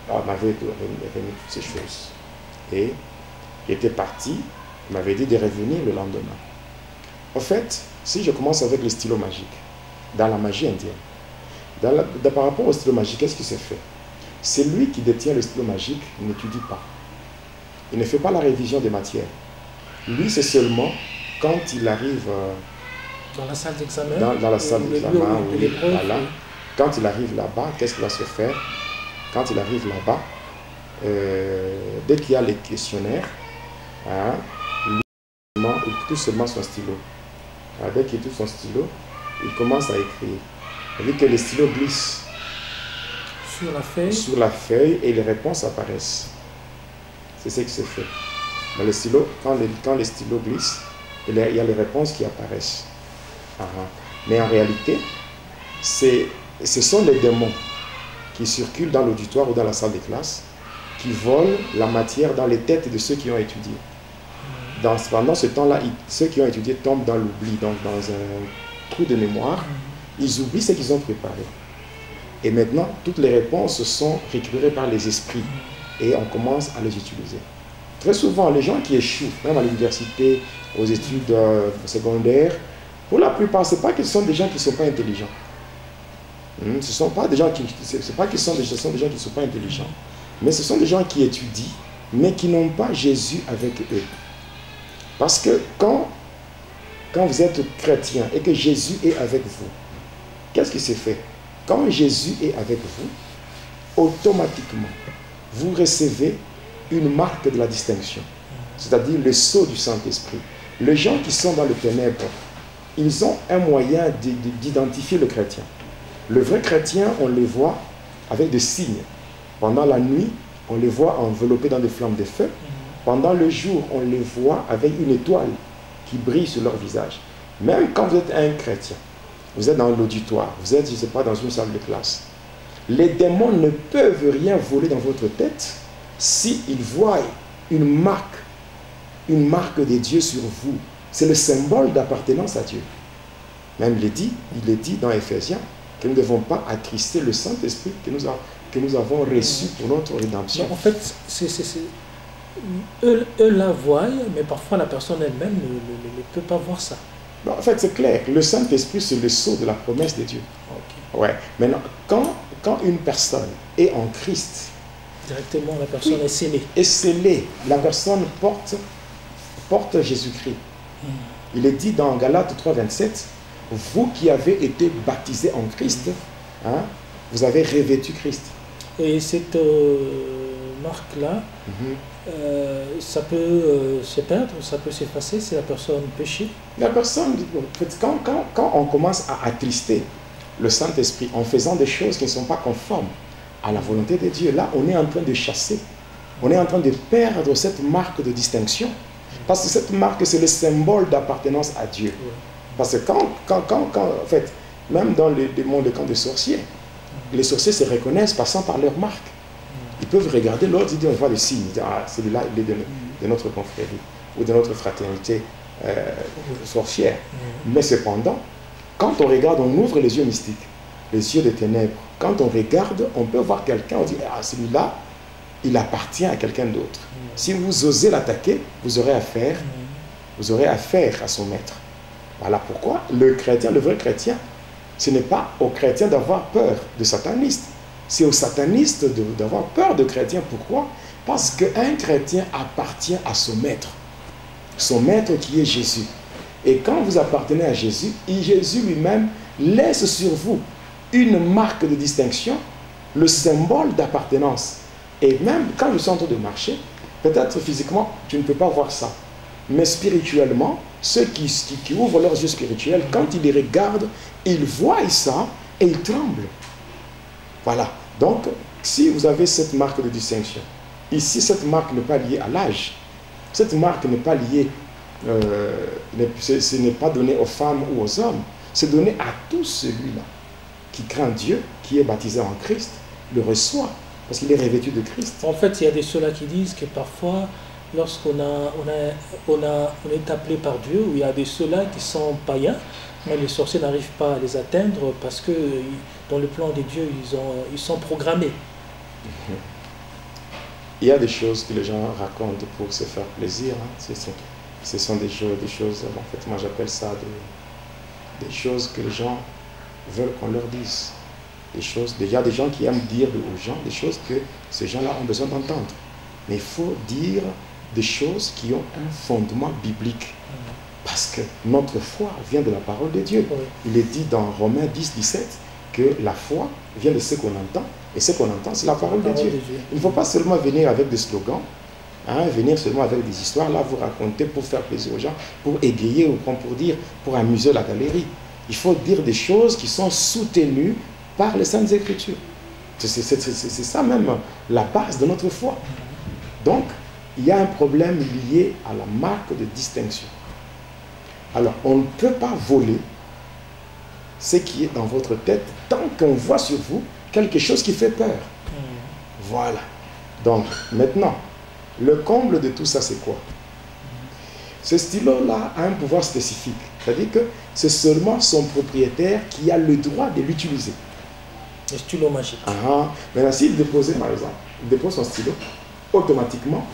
Alors il m'avait remis toutes ces choses. Et il était parti, il m'avait dit de revenir le lendemain. En fait, si je commence avec le stylo magique, dans la magie indienne, par rapport au stylo magique, qu'est-ce qui se fait? C'est lui qui détient le stylo magique, il n'étudie pas. Il ne fait pas la révision des matières. Lui, c'est seulement quand il arrive dans la salle d'examen. Dans la salle d'examen, oui, voilà. Quand il arrive là-bas, qu'est-ce qu'il va se faire? Quand il arrive là-bas, dès qu'il y a les questionnaires, lui, il touche seulement son stylo. Dès qu'il touche son stylo, il commence à écrire. Vu que le stylo glisse sur la feuille et les réponses apparaissent. C'est ce qui se fait. Mais le stylo, quand le stylo glisse, il y a les réponses qui apparaissent. Mais en réalité, ce sont les démons qui circulent dans l'auditoire ou dans la salle de classe, qui volent la matière dans les têtes de ceux qui ont étudié. Pendant ce temps-là, ceux qui ont étudié tombent dans l'oubli, donc dans un trou de mémoire. Ils oublient ce qu'ils ont préparé. Et maintenant, toutes les réponses sont récupérées par les esprits et on commence à les utiliser. Très souvent, les gens qui échouent, même à l'université, aux études secondaires, pour la plupart, ce n'est pas que ce sont des gens qui ne sont pas intelligents. Ce ne sont pas des gens qui sont des gens qui ne sont pas intelligents. Mais ce sont des gens qui étudient, mais qui n'ont pas Jésus avec eux. Parce que quand vous êtes chrétien et que Jésus est avec vous, qu'est-ce qui se fait? Quand Jésus est avec vous, automatiquement, vous recevez une marque de la distinction, c'est-à-dire le sceau du Saint-Esprit. Les gens qui sont dans les ténèbres, ils ont un moyen d'identifier le chrétien. Le vrai chrétien, on les voit avec des signes. Pendant la nuit, on les voit enveloppés dans des flammes de feu. Pendant le jour, on les voit avec une étoile qui brille sur leur visage. Même quand vous êtes un chrétien, vous êtes dans l'auditoire, vous êtes, je ne sais pas, dans une salle de classe. Les démons ne peuvent rien voler dans votre tête s'ils voient une marque de Dieu sur vous. C'est le symbole d'appartenance à Dieu. Même il est dit dans Éphésiens que nous ne devons pas attrister le Saint-Esprit que nous avons reçu pour notre rédemption. En fait, eux la voient, mais parfois la personne elle-même ne peut pas voir ça. En fait, c'est clair. Le Saint-Esprit, c'est le sceau de la promesse de Dieu. Okay. Ouais. Maintenant, quand une personne est en Christ, directement, la personne est scellée. Est scellée. La personne porte Jésus-Christ. Il est dit dans Galates 3, 27, vous qui avez été baptisés en Christ, hein, vous avez revêtu Christ. Et cette marque-là, ça peut se perdre, ça peut s'effacer si la personne péché. La personne, quand on commence à attrister le Saint-Esprit en faisant des choses qui ne sont pas conformes à la volonté de Dieu, là, on est en train de chasser. On est en train de perdre cette marque de distinction. Parce que cette marque, c'est le symbole d'appartenance à Dieu. Parce que en fait, même dans le monde des camps de sorciers, les sorciers se reconnaissent passant par leur marque. Ils peuvent regarder l'autre et dire, on voit le signe, ah, celui-là, il est de notre confrérie ou de notre fraternité sorcière. Mais cependant, quand on regarde, on ouvre les yeux mystiques, les yeux des ténèbres. Quand on regarde, on peut voir quelqu'un, on dit, ah, celui-là, il appartient à quelqu'un d'autre. Si vous osez l'attaquer, vous aurez affaire à son maître. Voilà pourquoi le chrétien, le vrai chrétien, ce n'est pas au chrétien d'avoir peur de satanistes. C'est aux satanistes d'avoir peur de chrétiens. Pourquoi? Parce qu'un chrétien appartient à son maître qui est Jésus. Et quand vous appartenez à Jésus, Jésus lui-même laisse sur vous une marque de distinction, le symbole d'appartenance. Et même quand je suis en train de marcher, peut-être physiquement, tu ne peux pas voir ça. Mais spirituellement, ceux qui ouvrent leurs yeux spirituels, quand ils les regardent, ils voient ça et ils tremblent. Voilà. Donc, si vous avez cette marque de distinction, ici, cette marque n'est pas liée à l'âge. Cette marque n'est pas liée, ce n'est pas donné aux femmes ou aux hommes. C'est donné à tout celui-là qui craint Dieu, qui est baptisé en Christ, le reçoit, parce qu'il est revêtu de Christ. En fait, il y a des ceux-là qui disent que parfois, lorsqu'on est appelé par Dieu, ou il y a des ceux-là qui sont païens, mais les sorciers n'arrivent pas à les atteindre parce que dans le plan de Dieu, ils sont programmés. Il y a des choses que les gens racontent pour se faire plaisir. Hein. Ce sont des choses, en fait, moi j'appelle ça des choses que les gens veulent qu'on leur dise. Il y a des gens qui aiment dire aux gens des choses que ces gens-là ont besoin d'entendre. Mais il faut dire des choses qui ont un fondement biblique. Parce que notre foi vient de la parole de Dieu. Il est dit dans Romains 10, 17 que la foi vient de ce qu'on entend. Et ce qu'on entend, c'est la parole de Dieu. Il ne faut pas seulement venir avec des slogans, venir seulement avec des histoires, là vous raconter pour faire plaisir aux gens, pour égayer ou pour amuser la galerie. Il faut dire des choses qui sont soutenues par les Saintes Écritures. C'est ça même la base de notre foi. Donc, il y a un problème lié à la marque de distinction. Alors, on ne peut pas voler ce qui est dans votre tête tant qu'on voit sur vous quelque chose qui fait peur. Voilà. Donc, maintenant, le comble de tout ça, c'est quoi? Ce stylo-là a un pouvoir spécifique. C'est-à-dire que c'est seulement son propriétaire qui a le droit de l'utiliser. Le stylo magique. Maintenant, s'il déposait, par exemple, il dépose son stylo, automatiquement,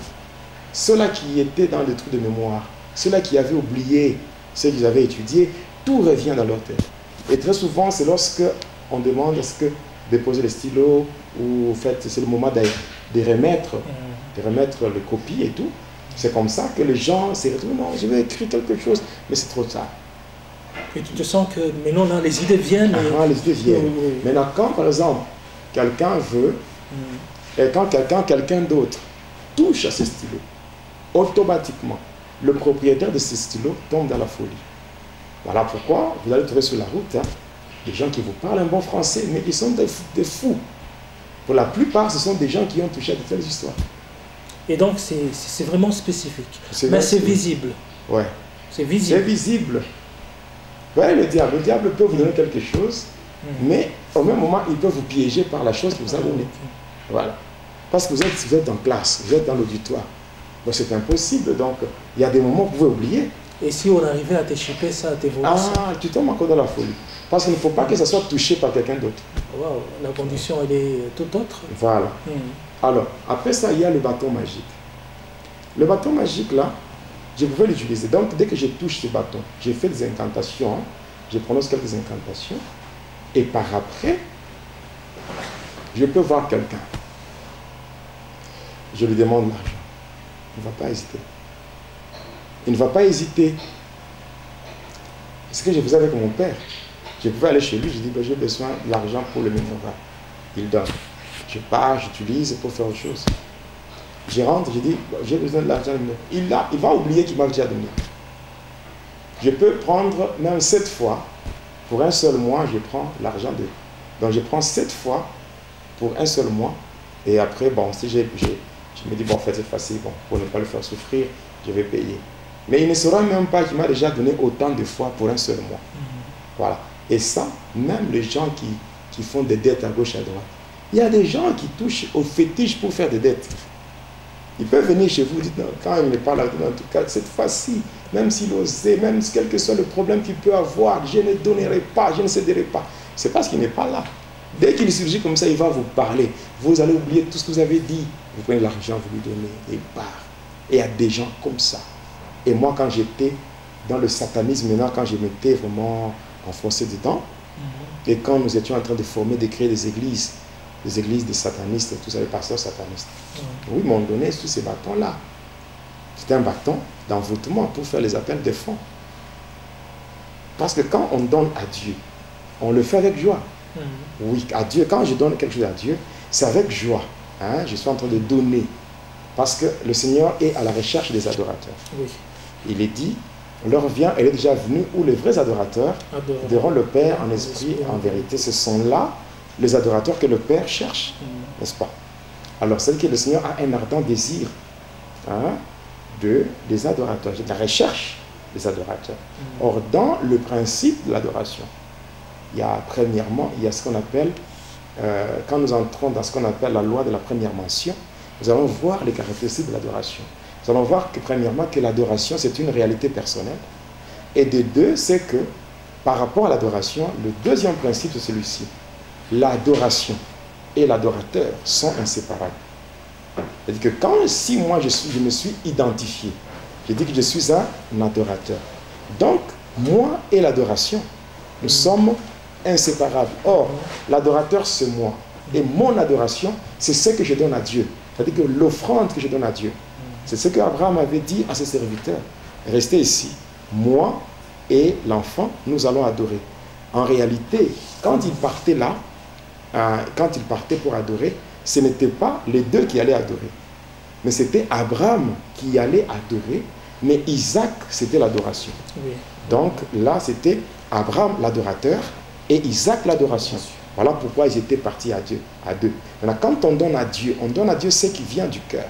ceux-là qui étaient dans les trous de mémoire, ceux-là qui avaient oublié ce qu'ils avaient étudié, tout revient dans leur tête. Et très souvent, c'est lorsque on demande est-ce que déposer le stylo ou c'est le moment de remettre les copies et tout. C'est comme ça que les gens se retrouvent, non, je vais écrire quelque chose, mais c'est trop tard. Et tu te sens que maintenant, là, les idées viennent. Les idées viennent. Maintenant, quand, par exemple, quelqu'un veut Et quand quelqu'un d'autre touche à ce stylo, automatiquement, le propriétaire de ce stylo tombe dans la folie. Voilà pourquoi vous allez trouver sur la route des gens qui vous parlent un bon français, mais ils sont des fous. Pour la plupart, ce sont des gens qui ont touché à de telles histoires. Et donc, c'est vraiment spécifique. Mais c'est visible. Ouais. C'est visible. C'est visible. Ouais, le diable peut vous donner quelque chose, mais au même moment, il peut vous piéger par la chose qu'il vous a donnée. Voilà. Parce que vous êtes en classe, vous êtes dans l'auditoire. Donc c'est impossible. Donc, il y a des moments où vous pouvez oublier. Et si on arrivait à t'échapper ça, à tes voler ça? Ah, tu tombes encore dans la folie. Parce qu'il ne faut pas que ça soit touché par quelqu'un d'autre. Wow, la condition, elle est tout autre. Voilà. Alors, après ça, il y a le bâton magique. Le bâton magique, là, je pouvais l'utiliser. Donc, dès que je touche ce bâton, j'ai fait des incantations, je prononce quelques incantations, et par après, je peux voir quelqu'un. Je lui demande l'argent. Il ne va pas hésiter. Il ne va pas hésiter. Ce que je faisais avec mon père, je pouvais aller chez lui, je dis, ben, j'ai besoin de l'argent pour le minéral. Il donne. Je pars, j'utilise pour faire autre chose. Je rentre, je dis, j'ai besoin de l'argent. Il va oublier qu'il m'a déjà donné. Je peux prendre même 7 fois. Pour un seul mois, je prends l'argent de... Donc je prends 7 fois pour un seul mois. Et après, bon, si je me dis, bon, en fait, c'est facile, bon, pour ne pas le faire souffrir, je vais payer. Mais il ne saura même pas qu'il m'a déjà donné autant de fois pour un seul mois. Voilà. Et ça, même les gens qui font des dettes à gauche et à droite, il y a des gens qui touchent au fétiche pour faire des dettes. Ils peuvent venir chez vous, dites, non, quand il n'est pas là, en tout cas, cette fois-ci, même s'il osait, même quel que soit le problème qu'il peut avoir, je ne donnerai pas, je ne céderai pas. C'est parce qu'il n'est pas là. Dès qu'il surgit comme ça, il va vous parler. Vous allez oublier tout ce que vous avez dit. Vous prenez l'argent, vous lui donnez, et il part. Et il y a des gens comme ça. Et moi, quand j'étais dans le satanisme, maintenant, quand je m'étais vraiment enfoncé dedans, et quand nous étions en train de former, de créer des églises des satanistes, tous les pasteurs satanistes, oui, ils m'ont donné tous ces bâtons-là. C'était un bâton d'envoûtement pour faire les appels de fonds. Parce que quand on donne à Dieu, on le fait avec joie. Oui, à Dieu, quand je donne quelque chose à Dieu, c'est avec joie. Hein? Je suis en train de donner. Parce que le Seigneur est à la recherche des adorateurs. Oui. Il est dit, l'heure vient, elle est déjà venue, où les vrais adorateurs adoreront le Père en esprit et en vérité. Ce sont là les adorateurs que le Père cherche, n'est-ce pas? Alors, c'est que le Seigneur a un ardent désir des adorateurs, de la recherche des adorateurs. Or, dans le principe de l'adoration, il y a premièrement, il y a ce qu'on appelle, quand nous entrons dans ce qu'on appelle la loi de la première mention, nous allons voir les caractéristiques de l'adoration. Nous allons voir que premièrement que l'adoration c'est une réalité personnelle. Et de deux, c'est que par rapport à l'adoration, le deuxième principe c'est celui-ci. L'adoration et l'adorateur sont inséparables. C'est-à-dire que si moi je me suis identifié, je dis que je suis un adorateur. Donc, moi et l'adoration, nous sommes inséparables. Or, l'adorateur c'est moi. Et mon adoration, c'est ce que je donne à Dieu. C'est-à-dire que l'offrande que je donne à Dieu, c'est ce qu'Abraham avait dit à ses serviteurs. Restez ici, moi et l'enfant, nous allons adorer. En réalité, quand il partait là, quand il partait pour adorer, ce n'était pas les deux qui allaient adorer. Mais c'était Abraham qui allait adorer, mais Isaac, c'était l'adoration. Oui. Donc là, c'était Abraham l'adorateur et Isaac l'adoration. Voilà pourquoi ils étaient partis à Dieu, à deux. Maintenant, quand on donne à Dieu ce qui vient du cœur,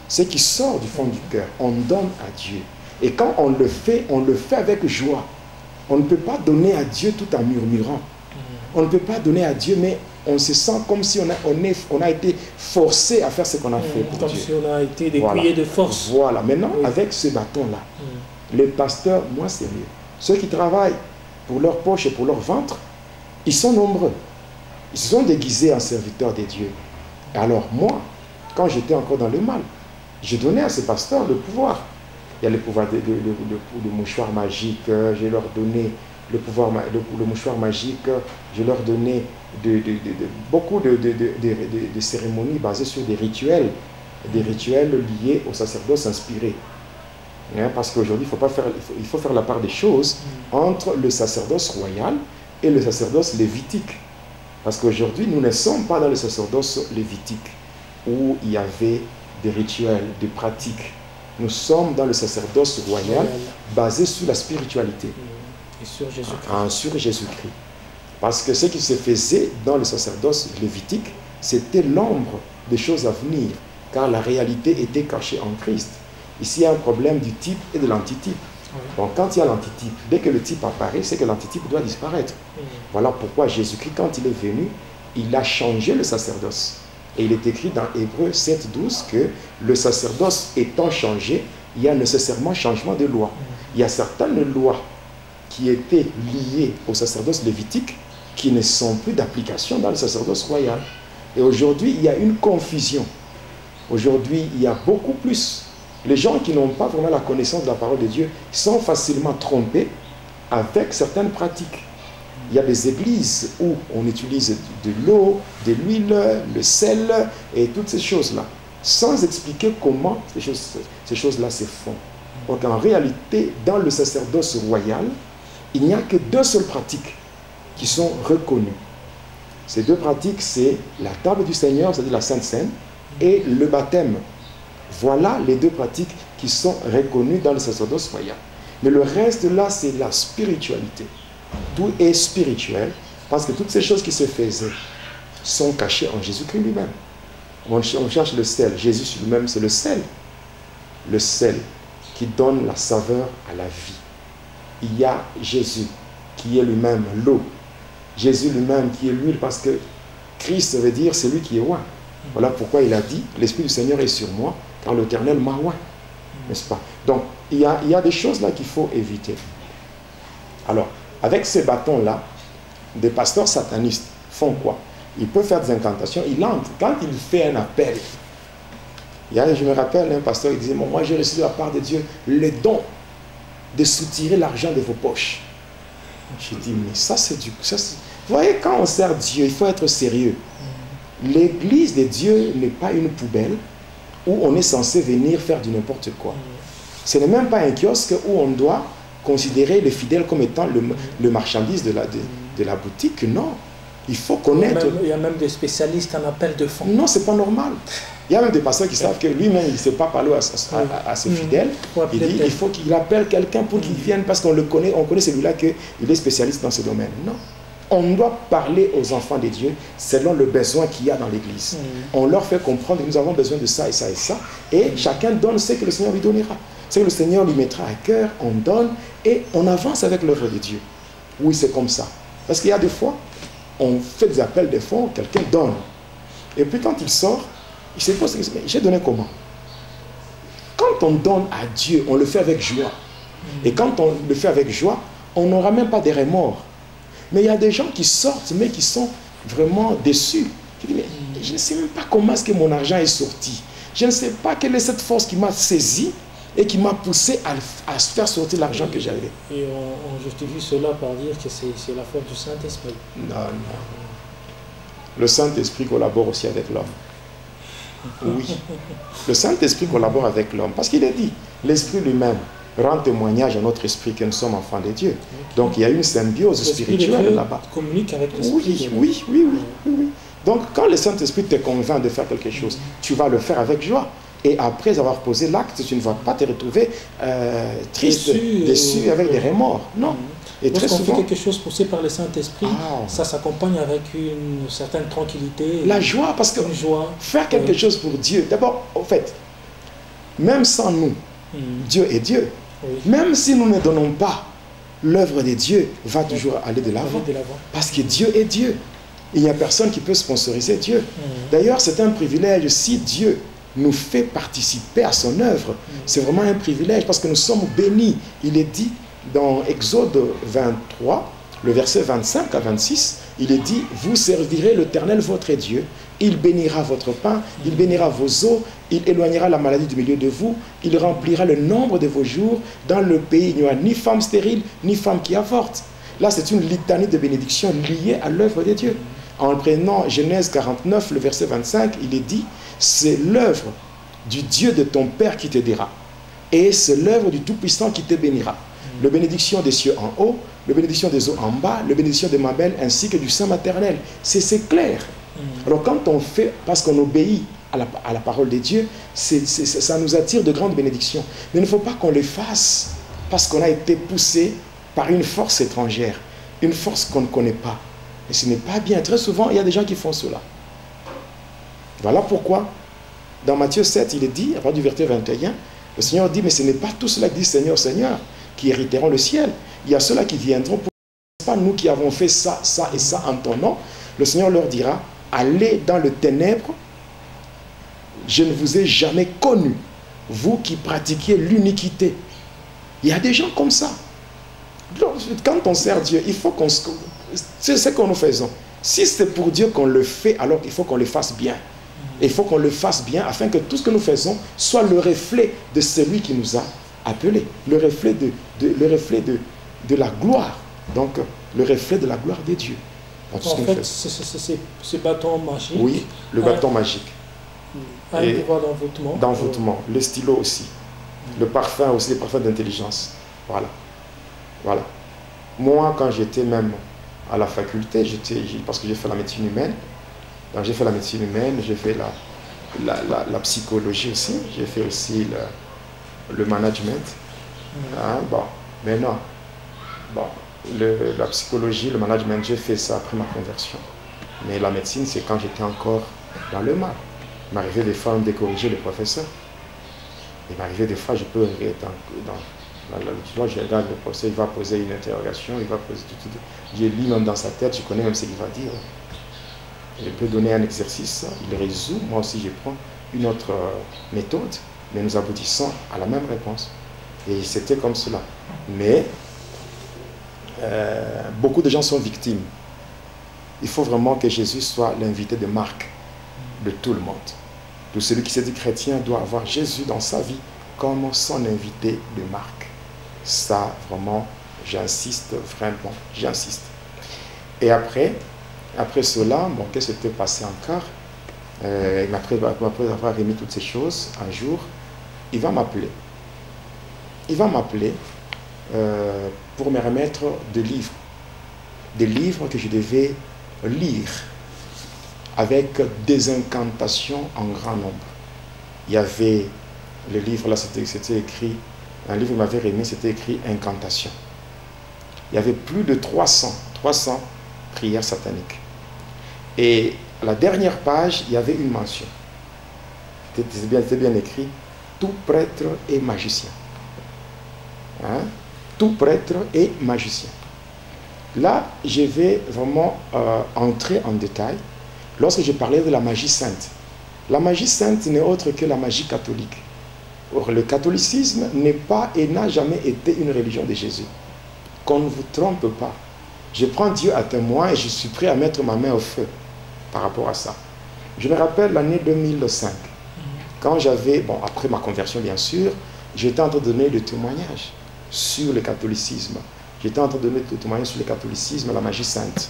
ce qui sort du fond du cœur. On donne à Dieu. Et quand on le fait avec joie. On ne peut pas donner à Dieu tout en murmurant. On ne peut pas donner à Dieu, mais on se sent comme si on a été forcé à faire ce qu'on a fait pour comme Dieu. Comme si on a été dépouillé de force. Voilà. Maintenant, avec ce bâton-là, les pasteurs, moins sérieux, ceux qui travaillent pour leur poche et pour leur ventre, ils sont nombreux. Ils se sont déguisés en serviteurs de Dieu. Et alors moi, quand j'étais encore dans le mal, je donnais à ces pasteurs le pouvoir. Il y a le pouvoir de mouchoir magique, je leur donnais le mouchoir magique, je leur donnais beaucoup de cérémonies basées sur des rituels liés au sacerdoce inspiré. Parce qu'aujourd'hui, il faut faire la part des choses entre le sacerdoce royal et le sacerdoce lévitique. Parce qu'aujourd'hui, nous ne sommes pas dans le sacerdoce lévitique, où il y avait des rituels, des pratiques. Nous sommes dans le sacerdoce royal, basé sur la spiritualité. Et sur Jésus-Christ. Sur Jésus-Christ. Parce que ce qui se faisait dans le sacerdoce lévitique, c'était l'ombre des choses à venir, car la réalité était cachée en Christ. Ici, il y a un problème du type et de l'antitype. Donc, quand il y a l'antitype, dès que le type apparaît, c'est que l'antitype doit disparaître. Voilà pourquoi Jésus-Christ, quand il est venu, il a changé le sacerdoce. Et il est écrit dans Hébreux 7:12 que le sacerdoce étant changé, il y a nécessairement changement de loi. Il y a certaines lois qui étaient liées au sacerdoce lévitique qui ne sont plus d'application dans le sacerdoce royal. Et aujourd'hui, il y a une confusion. Aujourd'hui, il y a beaucoup plus. Les gens qui n'ont pas vraiment la connaissance de la parole de Dieu sont facilement trompés avec certaines pratiques. Il y a des églises où on utilise de l'eau, de l'huile, le sel et toutes ces choses-là, sans expliquer comment ces choses-là se font. Donc en réalité, dans le sacerdoce royal, il n'y a que deux seules pratiques qui sont reconnues. Ces deux pratiques, c'est la table du Seigneur, c'est-à-dire la Sainte Seine, et le baptême. Voilà les deux pratiques qui sont reconnues dans le sacerdoce royal. Mais le reste là, c'est la spiritualité. Tout est spirituel, parce que toutes ces choses qui se faisaient sont cachées en Jésus-Christ lui-même. On cherche le sel. Jésus lui-même, c'est le sel. Le sel qui donne la saveur à la vie. Il y a Jésus qui est lui-même l'eau. Jésus lui-même qui est l'huile, parce que Christ veut dire celui qui est roi. Voilà pourquoi il a dit, l'Esprit du Seigneur est sur moi, car l'Éternel m'a oint. N'est-ce pas? Donc, il y a des choses là qu'il faut éviter. Alors, avec ces bâtons-là, des pasteurs satanistes font quoi? Ils peuvent faire des incantations, ils entrent. Quand il fait un appel, je me rappelle, un pasteur, il disait, moi j'ai reçu de la part de Dieu le don de soutirer l'argent de vos poches. J'ai dit, mais ça c'est du... Vous voyez, quand on sert Dieu, il faut être sérieux. L'église de Dieu n'est pas une poubelle où on est censé venir faire du n'importe quoi. Ce n'est même pas un kiosque où on doit considérer les fidèles comme étant le marchandise de la boutique. Non, il faut connaître... Il y a même des spécialistes en appel de fonds. Non, c'est pas normal. Il y a même des pasteurs qui savent que lui-même, il ne sait pas parler à ses fidèles. Il dit, il faut qu'il appelle quelqu'un pour qu'il vienne, parce qu'on le connaît, on connaît celui-là qu'il est spécialiste dans ce domaine. Non. On doit parler aux enfants de Dieu selon le besoin qu'il y a dans l'église. On leur fait comprendre que nous avons besoin de ça et ça et ça. Et chacun donne ce que le Seigneur lui donnera. Ce que le Seigneur lui mettra à cœur, on donne et on avance avec l'œuvre de Dieu. Oui, c'est comme ça. Parce qu'il y a des fois, on fait des appels de fonds, quelqu'un donne. Et puis quand il sort, il se pose la question, mais j'ai donné comment? Quand on donne à Dieu, on le fait avec joie. Et quand on le fait avec joie, on n'aura même pas de remords. Mais il y a des gens qui sortent, mais qui sont vraiment déçus. Qui disent, mais je ne sais même pas comment est-ce que mon argent est sorti. Je ne sais pas quelle est cette force qui m'a saisi et qui m'a poussé à faire sortir l'argent que j'avais. Et on justifie cela par dire que c'est la force du Saint-Esprit. Non, non. Le Saint-Esprit collabore aussi avec l'homme. Oui. Le Saint-Esprit collabore avec l'homme. Parce qu'il est dit, l'Esprit lui-même rend témoignage à notre esprit que nous sommes enfants de Dieu. Donc il y a une symbiose spirituelle là-bas. Communique avec l'Esprit. Oui. Donc quand le Saint-Esprit te convainc de faire quelque chose, tu vas le faire avec joie. Et après avoir posé l'acte, tu ne vas pas te retrouver triste, déçu avec des remords. Non. Et très souvent, fait quelque chose poussé par le Saint-Esprit, ça s'accompagne avec une certaine tranquillité. La joie, parce que faire quelque chose pour Dieu, d'abord, en fait, même sans nous, Dieu est Dieu. Oui. Même si nous ne donnons pas, l'œuvre de Dieu va toujours aller de l'avant. Parce que Dieu est Dieu. Il n'y a personne qui peut sponsoriser Dieu. D'ailleurs, c'est un privilège si Dieu nous fait participer à son œuvre. C'est vraiment un privilège parce que nous sommes bénis. Il est dit dans Exode 23, le verset 25 à 26, il est dit, vous servirez l'Éternel votre Dieu, il bénira votre pain, il bénira vos eaux, il éloignera la maladie du milieu de vous, il remplira le nombre de vos jours, dans le pays il n'y aura ni femme stérile, ni femme qui avorte. Là c'est une litanie de bénédictions liée à l'œuvre de Dieu. En prenant Genèse 49, le verset 25, il est dit, c'est l'œuvre du Dieu de ton Père qui t'aidera, et c'est l'œuvre du Tout-Puissant qui te bénira. le bénédiction des cieux en haut, le bénédiction des eaux en bas, le bénédiction de ma belle ainsi que du sein maternel. C'est clair. Alors quand on fait, parce qu'on obéit à la parole de Dieu, ça nous attire de grandes bénédictions. Mais il ne faut pas qu'on les fasse parce qu'on a été poussé par une force étrangère, une force qu'on ne connaît pas. Et ce n'est pas bien. Très souvent, il y a des gens qui font cela. Voilà pourquoi, dans Matthieu 7, il est dit, à partir du verset 21, le Seigneur dit, mais ce n'est pas tous ceux-là qui disent Seigneur, Seigneur, qui hériteront le ciel. Il y a ceux-là qui viendront pour pas nous qui avons fait ça, ça et ça en ton nom. Le Seigneur leur dira, allez dans le ténèbre, je ne vous ai jamais connu, vous qui pratiquiez l'iniquité. Il y a des gens comme ça. Quand on sert Dieu, il faut qu'on... C'est ce que nous faisons. Si c'est pour Dieu qu'on le fait, alors il faut qu'on le fasse bien. Il faut qu'on le fasse bien afin que tout ce que nous faisons soit le reflet de celui qui nous a appelés. Le reflet de la gloire. Donc, le reflet de la gloire de Dieu. En fait, ce bâton magique... Oui, le bâton magique. Un pouvoir d'envoûtement. D'envoûtement. Le stylo aussi. Le parfum aussi, les parfums d'intelligence. Voilà. Voilà. Moi, quand j'étais même à la faculté, parce que j'ai fait la médecine humaine, donc j'ai fait la médecine humaine, j'ai fait la psychologie aussi, j'ai fait aussi le management. Bon, maintenant, la psychologie, le management, j'ai fait ça après ma conversion. Mais la médecine, c'est quand j'étais encore dans le mal. Il m'arrivait des fois de corriger les professeurs. Il m'arrivait des fois, je peux être je regarde le professeur, il va poser une interrogation, il va poser tout. Je lis même dans sa tête, je connais même ce qu'il va dire. Je peux donner un exercice, il résout, moi aussi je prends une autre méthode, mais nous aboutissons à la même réponse. Et c'était comme cela. Mais beaucoup de gens sont victimes. Il faut vraiment que Jésus soit l'invité de marque de tout le monde. Tout celui qui se dit chrétien doit avoir Jésus dans sa vie comme son invité de marque. Ça, vraiment, j'insiste, vraiment, j'insiste. Et après cela, bon, qu'est-ce qui s'était passé encore? Après avoir remis toutes ces choses, un jour, il va m'appeler. Il va m'appeler pour me remettre des livres que je devais lire avec des incantations en grand nombre. Il y avait le livre là, c'était écrit, un livre qu'il m'avait remis, c'était écrit incantation. Il y avait plus de 300 prières sataniques. Et à la dernière page, il y avait une mention. C'était bien écrit, tout prêtre et magicien. Hein? Tout prêtre et magicien. Là, je vais vraiment entrer en détail lorsque je parlais de la magie sainte. La magie sainte n'est autre que la magie catholique. Or, le catholicisme n'est pas et n'a jamais été une religion de Jésus. Qu'on ne vous trompe pas. Je prends Dieu à témoin et je suis prêt à mettre ma main au feu par rapport à ça. Je me rappelle l'année 2005, quand j'avais, bon, après ma conversion bien sûr, j'étais en train de donner des témoignages sur le catholicisme. J'étais en train de donner des témoignages sur le catholicisme, la magie sainte.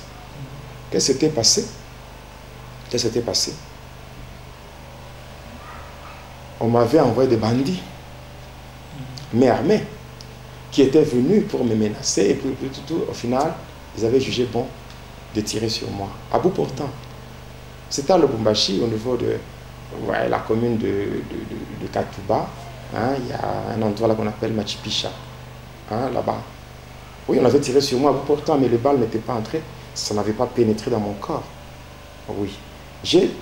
Qu'est-ce qui s'était passé? Qu'est-ce qui s'était passé? On m'avait envoyé des bandits, mais armés, qui étaient venus pour me menacer. Et tout, au final, ils avaient jugé bon de tirer sur moi. À bout portant. C'était à Lubumbashi, au niveau de la commune de Katuba. Hein, il y a un endroit là qu'on appelle Machipicha. Hein, là-bas. Oui, on avait tiré sur moi à bout portant, mais les balles n'étaient pas entrées. Ça n'avait pas pénétré dans mon corps. Oui.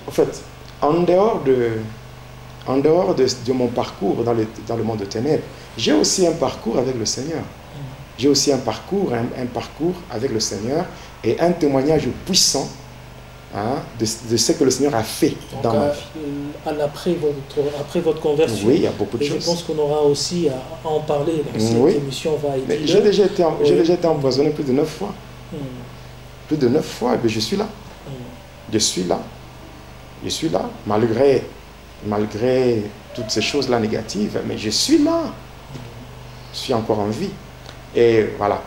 En fait, en dehors de mon parcours dans le monde de ténèbres, j'ai aussi un parcours avec le Seigneur. J'ai aussi un parcours avec le Seigneur et un témoignage puissant de ce que le Seigneur a fait dans ma vie. Après votre conversion, oui, il y a beaucoup de choses. Je pense qu'on aura aussi à en parler dans cette émission. J'ai déjà été empoisonné plus de 9 fois. Plus de 9 fois, et je suis là. Je suis là. Je suis là, malgré toutes ces choses-là négatives, mais je suis là. Je suis encore en vie. Et voilà.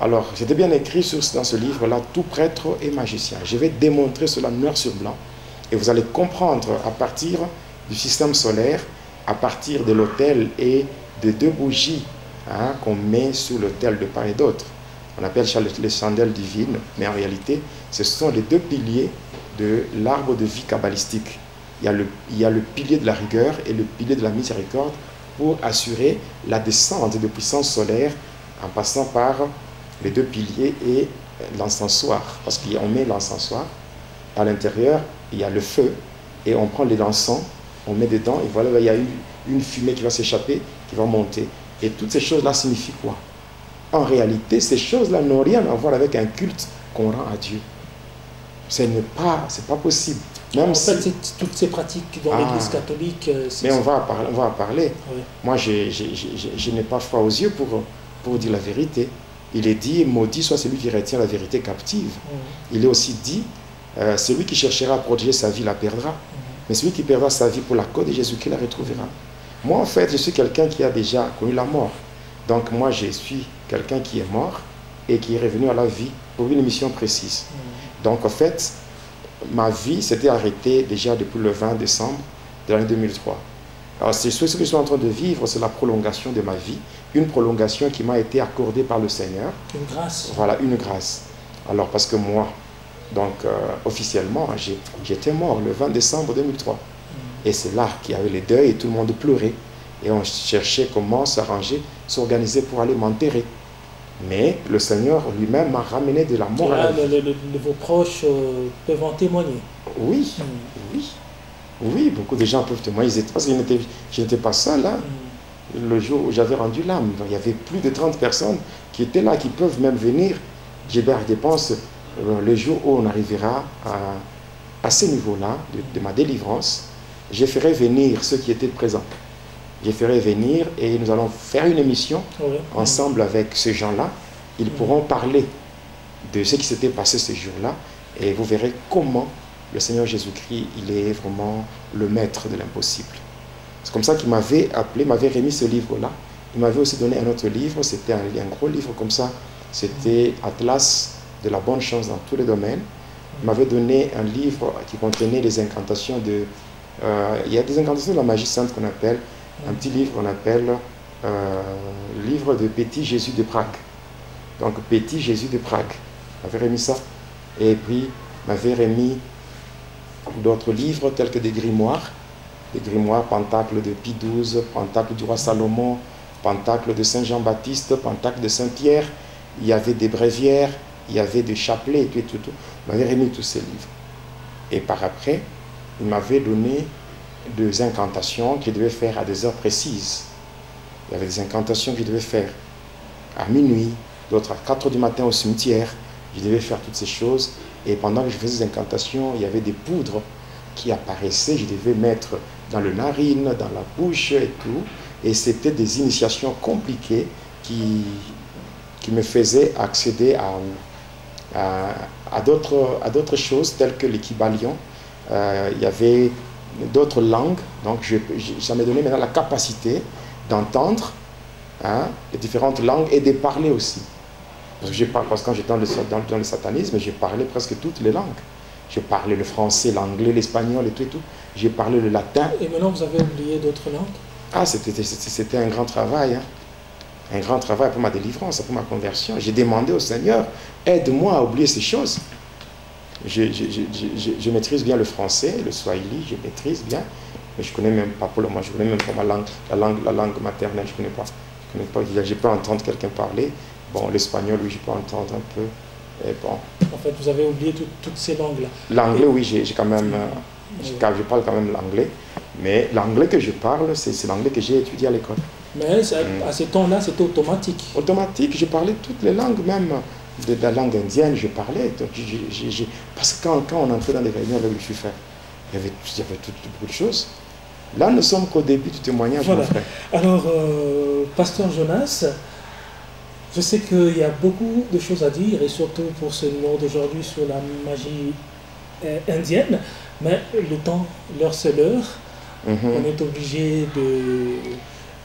Alors, c'était bien écrit dans ce livre-là, tout prêtre et magicien. Je vais démontrer cela noir sur blanc. Et vous allez comprendre à partir du système solaire, à partir de l'autel et de 2 bougies hein, qu'on met sur l'autel de part et d'autre. On appelle ça les chandelles divines, mais en réalité, ce sont les deux piliers de l'arbre de vie kabbalistique. Il y a le pilier de la rigueur et le pilier de la miséricorde pour assurer la descente de puissance solaire en passant par les deux piliers et l'encensoir. Parce qu'on met l'encensoir, à l'intérieur, il y a le feu, et on prend l'encens, on met dedans, et voilà, il y a une fumée qui va s'échapper, qui va monter. Et toutes ces choses-là signifient quoi? En réalité, ces choses-là n'ont rien à voir avec un culte qu'on rend à Dieu. Ce n'est pas possible. Même en fait, toutes ces pratiques dans l'Église catholique... mais on va en parler. Oui. Moi, je n'ai pas froid aux yeux pour dire la vérité. Il est dit, maudit soit celui qui retient la vérité captive. Il est aussi dit, celui qui cherchera à protéger sa vie la perdra. Mais celui qui perdra sa vie pour la cause de Jésus-Christ la retrouvera. Moi, en fait, je suis quelqu'un qui a déjà connu la mort. Donc, moi, je suis quelqu'un qui est mort et qui est revenu à la vie pour une mission précise. Donc, en fait, ma vie s'était arrêtée déjà depuis le 20 décembre de l'année 2003. Alors, ce que je suis en train de vivre, c'est la prolongation de ma vie. Une prolongation qui m'a été accordée par le Seigneur. Une grâce. Voilà, une grâce. Alors, parce que moi, donc, officiellement, j'étais mort le 20 décembre 2003. Et c'est là qu'il y avait les deuils et tout le monde pleurait. Et on cherchait comment s'arranger, s'organiser pour aller m'enterrer. Mais le Seigneur lui-même m'a ramené de la mort à la vie. Vos proches peuvent en témoigner. Oui, oui. Oui, beaucoup de gens peuvent témoigner. Parce que je n'étais pas seul. Hein. Le jour où j'avais rendu l'âme, il y avait plus de 30 personnes qui étaient là, qui peuvent même venir. Gilbert dépense le jour où on arrivera à ce niveau-là de ma délivrance. Je ferai venir ceux qui étaient présents. Je ferai venir et nous allons faire une émission ensemble avec ces gens-là. Ils pourront parler de ce qui s'était passé ce jour-là et vous verrez comment le Seigneur Jésus-Christ, il est vraiment le maître de l'impossible. C'est comme ça qu'il m'avait appelé, m'avait remis ce livre-là. Il m'avait aussi donné un autre livre, c'était un gros livre comme ça. C'était Atlas de la bonne chance dans tous les domaines. Il m'avait donné un livre qui contenait des incantations de... il y a des incantations de la magie sainte qu'on appelle, un petit livre qu'on appelle livre de Petit Jésus de Prague. Donc Petit Jésus de Prague. Il m'avait remis ça. Et puis, il m'avait remis d'autres livres tels que des grimoires Pentacle de Pie XII, Pentacle du roi Salomon, Pentacle de Saint Jean-Baptiste, Pentacle de Saint-Pierre. Il y avait des bréviaires, il y avait des chapelets et tout. Il m'avait remis tous ces livres. Et par après, il m'avait donné des incantations qu'il devait faire à des heures précises. Il y avait des incantations qu'il devait faire à minuit, d'autres à 4 heures du matin au cimetière. Je devais faire toutes ces choses. Et pendant que je faisais ces incantations, il y avait des poudres qui apparaissaient. Je devais mettre dans le narine, dans la bouche et tout. Et c'était des initiations compliquées qui me faisaient accéder à d'autres choses telles que l'équibalion. Il y avait d'autres langues. Donc ça m'a donné maintenant la capacité d'entendre les différentes langues et de parler aussi. Parce que quand j'étais dans le satanisme, j'ai parlé presque toutes les langues. J'ai parlé le français, l'anglais, l'espagnol et tout. J'ai parlé le latin. Et maintenant, vous avez oublié d'autres langues? Ah, c'était un grand travail. Hein. Un grand travail pour ma délivrance, pour ma conversion. J'ai demandé au Seigneur, aide-moi à oublier ces choses. Je maîtrise bien le français, le swahili, je maîtrise bien. Mais je ne connais même pas pour le moment, je ne connais même pas la langue maternelle, je ne connais pas. Je peux entendre quelqu'un parler. Bon, l'espagnol, oui, je peux entendre un peu. Et bon. En fait, vous avez oublié toutes ces langues-là. L'anglais, oui, j'ai quand même... je parle quand même l'anglais. Mais l'anglais que je parle, c'est l'anglais que j'ai étudié à l'école. Mais à ce temps-là, c'était automatique. Automatique, je parlais toutes les langues, même de la langue indienne, je parlais. Donc, parce que quand on entrait dans des réunions avec Lucifer, il y avait beaucoup de choses. Là, nous sommes qu'au début du témoignage, voilà. Mon frère. Alors, Pasteur Jonas, je sais qu'il y a beaucoup de choses à dire, et surtout pour ce numéro d'aujourd'hui sur la magie indienne, mais le temps, l'heure c'est l'heure. On est obligé de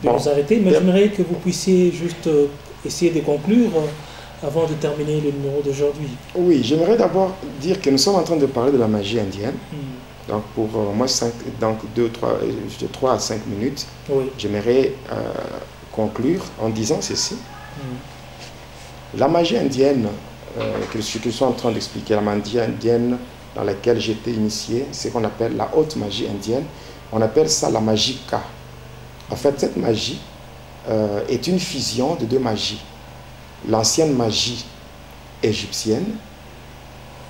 nous arrêter, mais j'aimerais que vous puissiez juste essayer de conclure avant de terminer le numéro d'aujourd'hui. Oui, j'aimerais d'abord dire que nous sommes en train de parler de la magie indienne. Donc pour moi, 3 à 5 minutes, oui. J'aimerais conclure en disant ceci. La magie indienne, que je suis en train d'expliquer, la magie indienne dans laquelle j'ai été initié, c'est ce qu'on appelle la haute magie indienne. On appelle ça la magie Ka. En fait, cette magie est une fusion de deux magies. L'ancienne magie égyptienne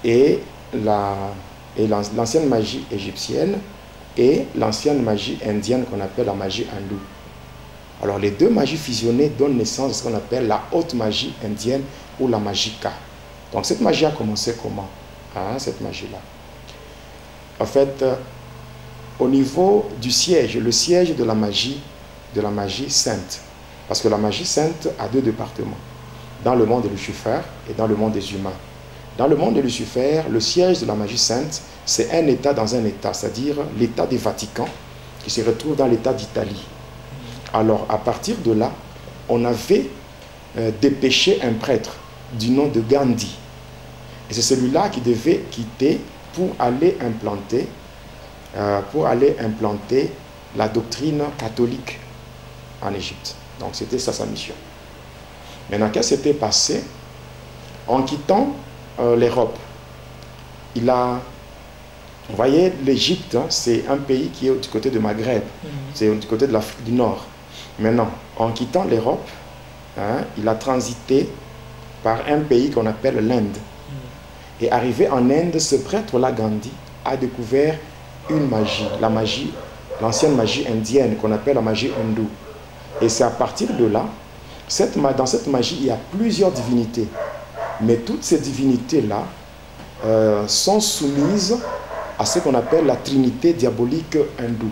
et l'ancienne magie égyptienne et l'ancienne magie indienne qu'on appelle la magie hindoue. Alors les deux magies fusionnées donnent naissance à ce qu'on appelle la haute magie indienne ou la magie Ka. Donc cette magie a commencé comment, hein, cette magie-là? En fait, au niveau du siège, le siège de la magie sainte, parce que la magie sainte a deux départements, dans le monde de Lucifer et dans le monde des humains. Dans le monde de Lucifer, le siège de la magie sainte, c'est un état dans un état, c'est-à-dire l'état du Vatican, qui se retrouve dans l'état d'Italie. Alors, à partir de là, on avait dépêché un prêtre du nom de Gandhi. Et c'est celui-là qui devait quitter pour aller implanter la doctrine catholique en Égypte. Donc, c'était ça sa mission. Maintenant, qu'est-ce qui s'était passé? En quittant l'Europe, il a... Vous voyez, l'Égypte, hein, c'est un pays qui est du côté de Maghreb, c'est du côté de l'Afrique du Nord. Maintenant, en quittant l'Europe, hein, il a transité par un pays qu'on appelle l'Inde. Et arrivé en Inde, ce prêtre-là, Gandhi, a découvert une magie, l'ancienne magie indienne qu'on appelle la magie hindoue. Et c'est à partir de là, dans cette magie, il y a plusieurs divinités. Mais toutes ces divinités-là sont soumises à ce qu'on appelle la trinité diabolique hindoue.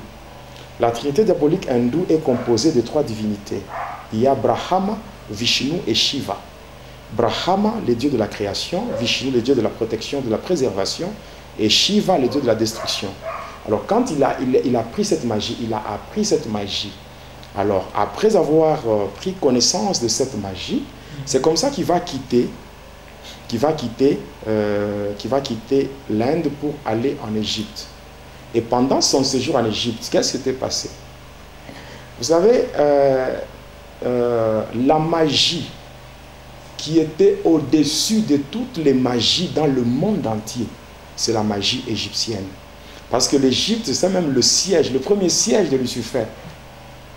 La trinité diabolique hindoue est composée de trois divinités. Il y a Brahma, Vishnu et Shiva. Brahma, le dieu de la création, Vishnu, le dieu de la protection, de la préservation, et Shiva, le dieu de la destruction. Alors quand il a pris cette magie, il a appris cette magie. Alors après avoir pris connaissance de cette magie, c'est comme ça qu'il va quitter l'Inde pour aller en Égypte. Et pendant son séjour en Égypte, qu'est-ce qui s'était passé? Vous savez, la magie qui était au-dessus de toutes les magies dans le monde entier, c'est la magie égyptienne. Parce que l'Égypte, c'est même le siège, le premier siège de Lucifer.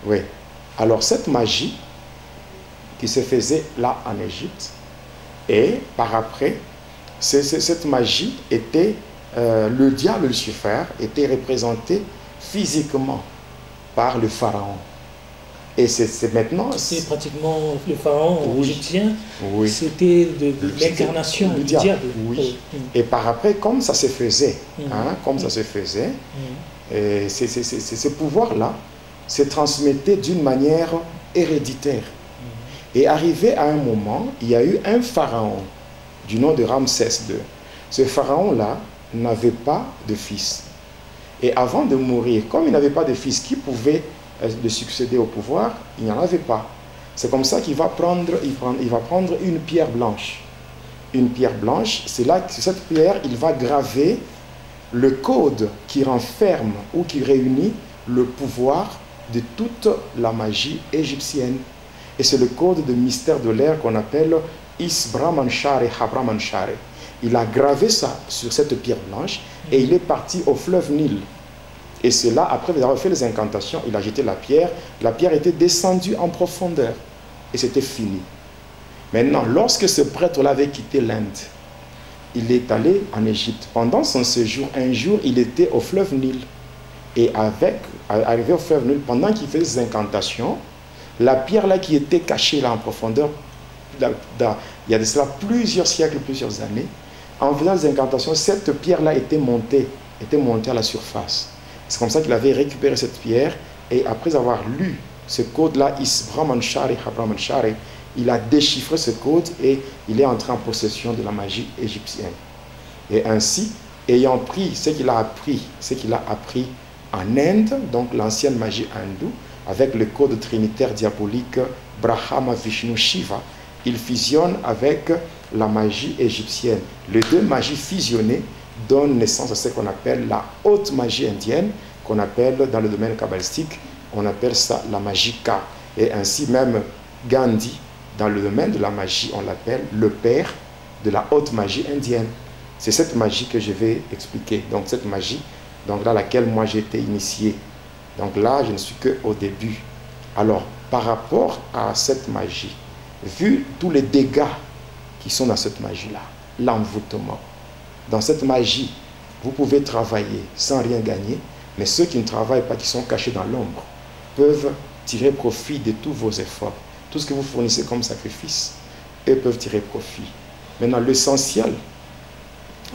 Oui. Alors cette magie qui se faisait là en Égypte, et par après, cette magie était, le diable Lucifer était représenté physiquement par le pharaon. Et c'est maintenant... C'est pratiquement le pharaon égyptien, oui. C'était de l'incarnation du diable. Oui. Et par après, comme ça se faisait, ce pouvoir-là se transmettait d'une manière héréditaire. Et arrivé à un moment, il y a eu un pharaon du nom de Ramsès II. Ce pharaon-là n'avait pas de fils. Et avant de mourir, comme il n'avait pas de fils qui pouvait le succéder au pouvoir, il n'y en avait pas. C'est comme ça qu'il va prendre une pierre blanche. Une pierre blanche, c'est là que cette pierre, il va graver le code qui renferme ou qui réunit le pouvoir de toute la magie égyptienne. Et c'est le code de mystère de l'air qu'on appelle Isbramanshare Habramanshare. Il a gravé ça sur cette pierre blanche et il est parti au fleuve Nil. Et c'est là, après avoir fait les incantations, il a jeté la pierre était descendue en profondeur et c'était fini. Maintenant, lorsque ce prêtre-là avait quitté l'Inde, il est allé en Égypte. Pendant son séjour, un jour, il était au fleuve Nil. Et arrivé au fleuve Nil, pendant qu'il faisait ses incantations, la pierre là qui était cachée là en profondeur, il y a de cela plusieurs siècles, plusieurs années, en faisant des incantations, cette pierre là était montée à la surface. C'est comme ça qu'il avait récupéré cette pierre et après avoir lu ce code là, Isbramanshare Habramanshare, il a déchiffré ce code et il est entré en possession de la magie égyptienne. Et ainsi, ayant pris ce qu'il a appris en Inde, donc l'ancienne magie hindoue, avec le code trinitaire diabolique Brahma, Vishnu, Shiva, il fusionne avec la magie égyptienne. Les deux magies fusionnées donnent naissance à ce qu'on appelle la haute magie indienne, qu'on appelle dans le domaine kabbalistique, on appelle ça la magie Ka. Et ainsi même Gandhi, dans le domaine de la magie, on l'appelle le père de la haute magie indienne. C'est cette magie que je vais expliquer. Donc cette magie dans laquelle moi j'ai été initié. Donc là, je ne suis qu'au début. Alors, par rapport à cette magie, vu tous les dégâts qui sont dans cette magie-là, l'envoûtement, dans cette magie, vous pouvez travailler sans rien gagner, mais ceux qui ne travaillent pas, qui sont cachés dans l'ombre, peuvent tirer profit de tous vos efforts. Tout ce que vous fournissez comme sacrifice, eux peuvent tirer profit. Maintenant, l'essentiel,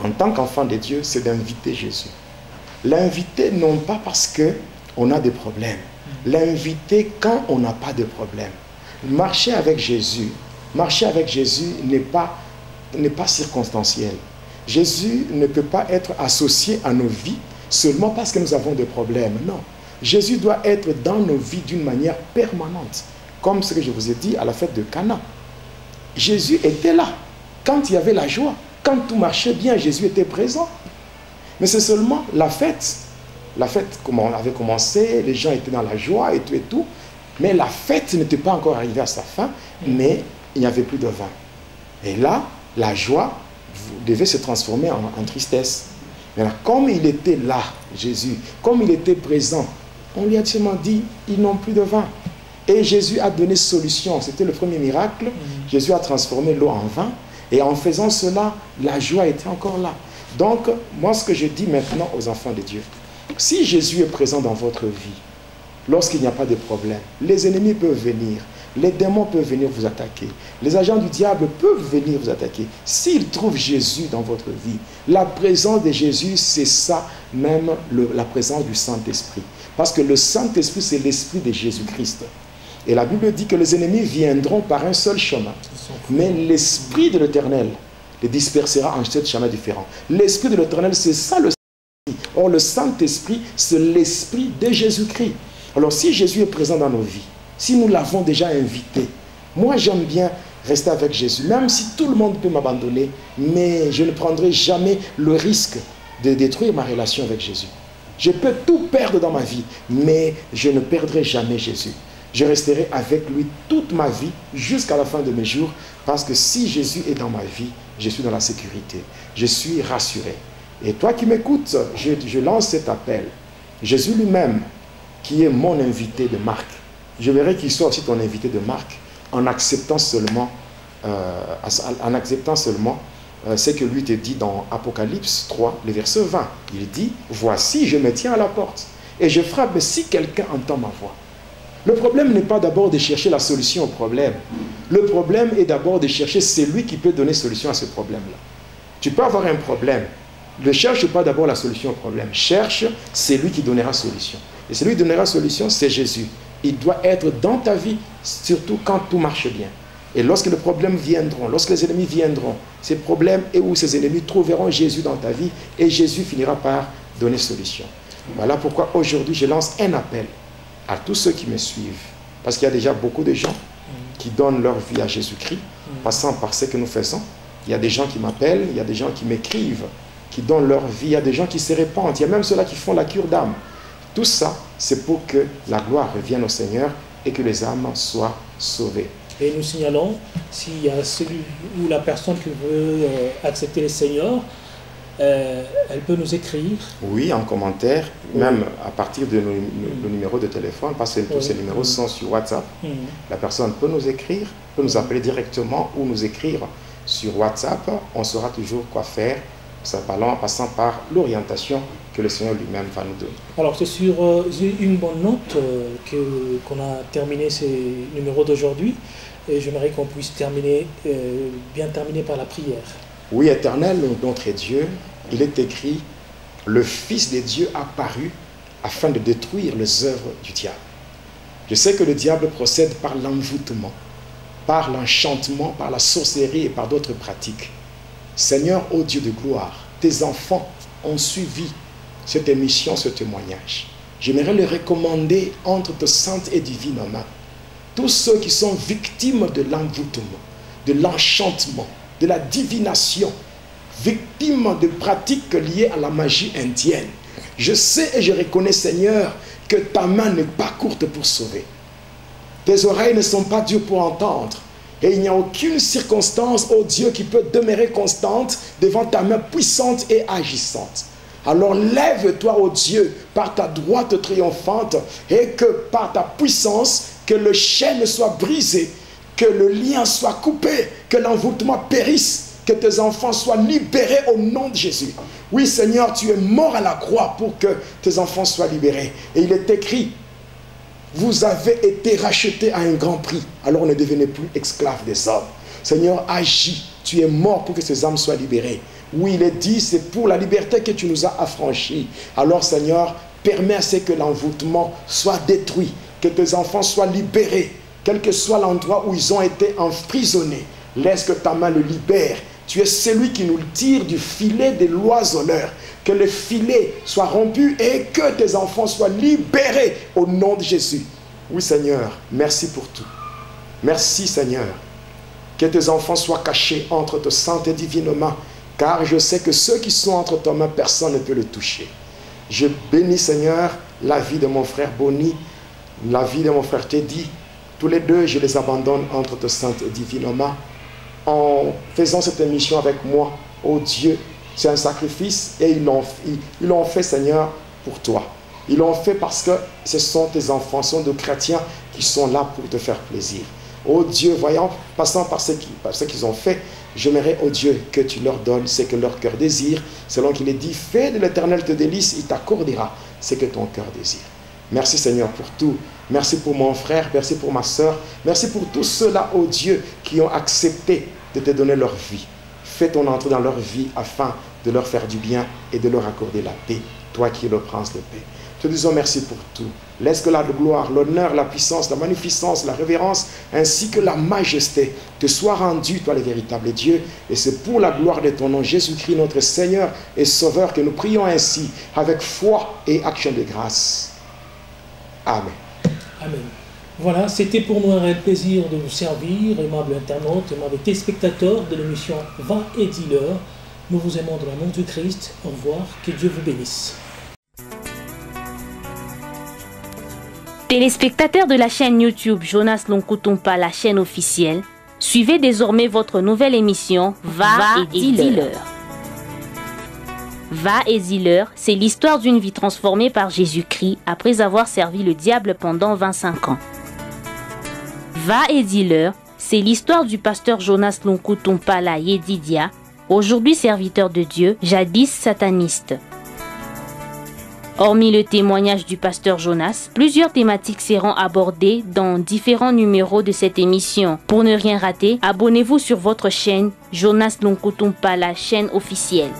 en tant qu'enfant de Dieu, c'est d'inviter Jésus. L'inviter non pas parce qu'on a des problèmes, l'inviter quand on n'a pas de problème. Marcher avec Jésus n'est pas circonstanciel. Jésus ne peut pas être associé à nos vies seulement parce que nous avons des problèmes. Non. Jésus doit être dans nos vies d'une manière permanente. Comme ce que je vous ai dit à la fête de Cana. Jésus était là. Quand il y avait la joie, quand tout marchait bien, Jésus était présent. Mais c'est seulement la fête. La fête avait commencé, les gens étaient dans la joie et tout. Mais la fête n'était pas encore arrivée à sa fin, mais il n'y avait plus de vin. Et là, la joie devait se transformer en tristesse. Maintenant, comme il était là, Jésus, comme il était présent, on lui a seulement dit, ils n'ont plus de vin. Et Jésus a donné solution. C'était le premier miracle. Jésus a transformé l'eau en vin. Et en faisant cela, la joie était encore là. Donc, moi, ce que je dis maintenant aux enfants de Dieu, si Jésus est présent dans votre vie, lorsqu'il n'y a pas de problème, les ennemis peuvent venir, les démons peuvent venir vous attaquer, les agents du diable peuvent venir vous attaquer. S'ils trouvent Jésus dans votre vie, la présence de Jésus, c'est ça même la présence du Saint-Esprit. Parce que le Saint-Esprit, c'est l'Esprit de Jésus-Christ. Et la Bible dit que les ennemis viendront par un seul chemin. Mais l'Esprit de l'Éternel les dispersera en 7 chemins différents. L'Esprit de l'Éternel, c'est ça le Saint-Esprit. Or, le Saint-Esprit, c'est l'Esprit de Jésus-Christ. Alors, si Jésus est présent dans nos vies, si nous l'avons déjà invité, moi j'aime bien rester avec Jésus, même si tout le monde peut m'abandonner, mais je ne prendrai jamais le risque de détruire ma relation avec Jésus. Je peux tout perdre dans ma vie, mais je ne perdrai jamais Jésus. Je resterai avec lui toute ma vie jusqu'à la fin de mes jours, parce que si Jésus est dans ma vie, je suis dans la sécurité. Je suis rassuré. Et toi qui m'écoutes, je lance cet appel. Jésus lui-même, qui est mon invité de marque, je verrai qu'il soit aussi ton invité de marque en acceptant seulement, ce que lui te dit dans Apocalypse 3, le verset 20. Il dit, voici, je me tiens à la porte et je frappe si quelqu'un entend ma voix. Le problème n'est pas d'abord de chercher la solution au problème. Le problème est d'abord de chercher celui qui peut donner solution à ce problème-là. Tu peux avoir un problème. Ne cherche pas d'abord la solution au problème. Cherche celui qui donnera solution. Et celui qui donnera solution, c'est Jésus. Il doit être dans ta vie, surtout quand tout marche bien. Et lorsque les problèmes viendront, lorsque les ennemis viendront, ces problèmes et où ces ennemis trouveront Jésus dans ta vie et Jésus finira par donner solution. Voilà pourquoi aujourd'hui je lance un appel à tous ceux qui me suivent. Parce qu'il y a déjà beaucoup de gens qui donnent leur vie à Jésus-Christ, passant par ce que nous faisons. Il y a des gens qui m'appellent, il y a des gens qui m'écrivent, qui donnent leur vie, il y a des gens qui se répandent, il y a même ceux-là qui font la cure d'âme. Tout ça, c'est pour que la gloire revienne au Seigneur et que les âmes soient sauvées. Et nous signalons, s'il y a celui ou la personne qui veut accepter le Seigneur, elle peut nous écrire. Oui, en commentaire, même à partir de nos numéros de téléphone, parce que tous ces numéros sont sur WhatsApp. La personne peut nous écrire, peut nous appeler directement ou nous écrire sur WhatsApp. On saura toujours quoi faire, en passant par l'orientation que le Seigneur lui-même va nous donner. Alors c'est sur une bonne note qu'on a terminé ces numéros d'aujourd'hui. Et j'aimerais qu'on puisse bien terminer par la prière. Oui, Éternel, notre Dieu, il est écrit, le Fils de Dieu apparut afin de détruire les œuvres du diable. Je sais que le diable procède par l'envoûtement, par l'enchantement, par la sorcellerie et par d'autres pratiques. Seigneur, ô Dieu de gloire, tes enfants ont suivi cette émission, ce témoignage. J'aimerais le recommander entre tes saintes et divines mains. Tous ceux qui sont victimes de l'envoûtement, de l'enchantement, de la divination, victimes de pratiques liées à la magie indienne. Je sais et je reconnais, Seigneur, que ta main n'est pas courte pour sauver. Tes oreilles ne sont pas dures pour entendre. Et il n'y a aucune circonstance, ô Dieu, qui peut demeurer constante devant ta main puissante et agissante. Alors lève-toi, ô Dieu, par ta droite triomphante, et que par ta puissance, que le chêne soit brisé, que le lien soit coupé, que l'envoûtement périsse, que tes enfants soient libérés au nom de Jésus. Oui, Seigneur, tu es mort à la croix pour que tes enfants soient libérés. Et il est écrit, vous avez été rachetés à un grand prix, alors ne devenez plus esclaves des hommes. Seigneur, agis, tu es mort pour que ces âmes soient libérées. Oui, il est dit, c'est pour la liberté que tu nous as affranchis. Alors, Seigneur, permets à ce que l'envoûtement soit détruit, que tes enfants soient libérés, quel que soit l'endroit où ils ont été emprisonnés. Laisse que ta main le libère. Tu es celui qui nous tire du filet des loisonneurs. Que le filet soit rompu et que tes enfants soient libérés au nom de Jésus. Oui, Seigneur, merci pour tout. Merci, Seigneur. Que tes enfants soient cachés entre tes saintes et divines mains, car je sais que ceux qui sont entre tes mains, personne ne peut le toucher. Je bénis, Seigneur, la vie de mon frère Boni, la vie de mon frère Teddy. Tous les deux, je les abandonne entre tes saintes et divines mains. En faisant cette émission avec moi, oh Dieu, c'est un sacrifice et ils l'ont fait, Seigneur, pour toi. Ils l'ont fait parce que ce sont tes enfants, ce sont des chrétiens qui sont là pour te faire plaisir. Oh Dieu, passant par ce qu'ils ont fait, j'aimerais, oh Dieu, que tu leur donnes ce que leur cœur désire, selon qu'il est dit, fais de l'Éternel tes délices, il t'accordera ce que ton cœur désire. Merci Seigneur pour tout. Merci pour mon frère, merci pour ma soeur, merci pour tous ceux-là, oh Dieu, qui ont accepté de te donner leur vie. Fais ton entrée dans leur vie afin de leur faire du bien et de leur accorder la paix, toi qui es le prince de paix. Te disons merci pour tout. Laisse que la gloire, l'honneur, la puissance, la magnificence, la révérence, ainsi que la majesté te soient rendues, toi le véritable Dieu. Et c'est pour la gloire de ton nom, Jésus-Christ, notre Seigneur et Sauveur, que nous prions ainsi, avec foi et action de grâce. Amen. Amen. Voilà, c'était pour nous un réel plaisir de vous servir, aimables internautes, aimables téléspectateurs de l'émission Va et dis-leur. Nous vous aimons dans l'amour du Christ. Au revoir, que Dieu vous bénisse. Téléspectateurs de la chaîne YouTube Jonas Lonkutumpa, la chaîne officielle, suivez désormais votre nouvelle émission Va et dis-leur. Va et dis-leur, c'est l'histoire d'une vie transformée par Jésus-Christ après avoir servi le diable pendant 25 ans. Va et dis-leur, c'est l'histoire du pasteur Jonas Lonkutumpa la Yedidia, aujourd'hui serviteur de Dieu, jadis sataniste. Hormis le témoignage du pasteur Jonas, plusieurs thématiques seront abordées dans différents numéros de cette émission. Pour ne rien rater, abonnez-vous sur votre chaîne Jonas Lonkutumpa, la chaîne officielle.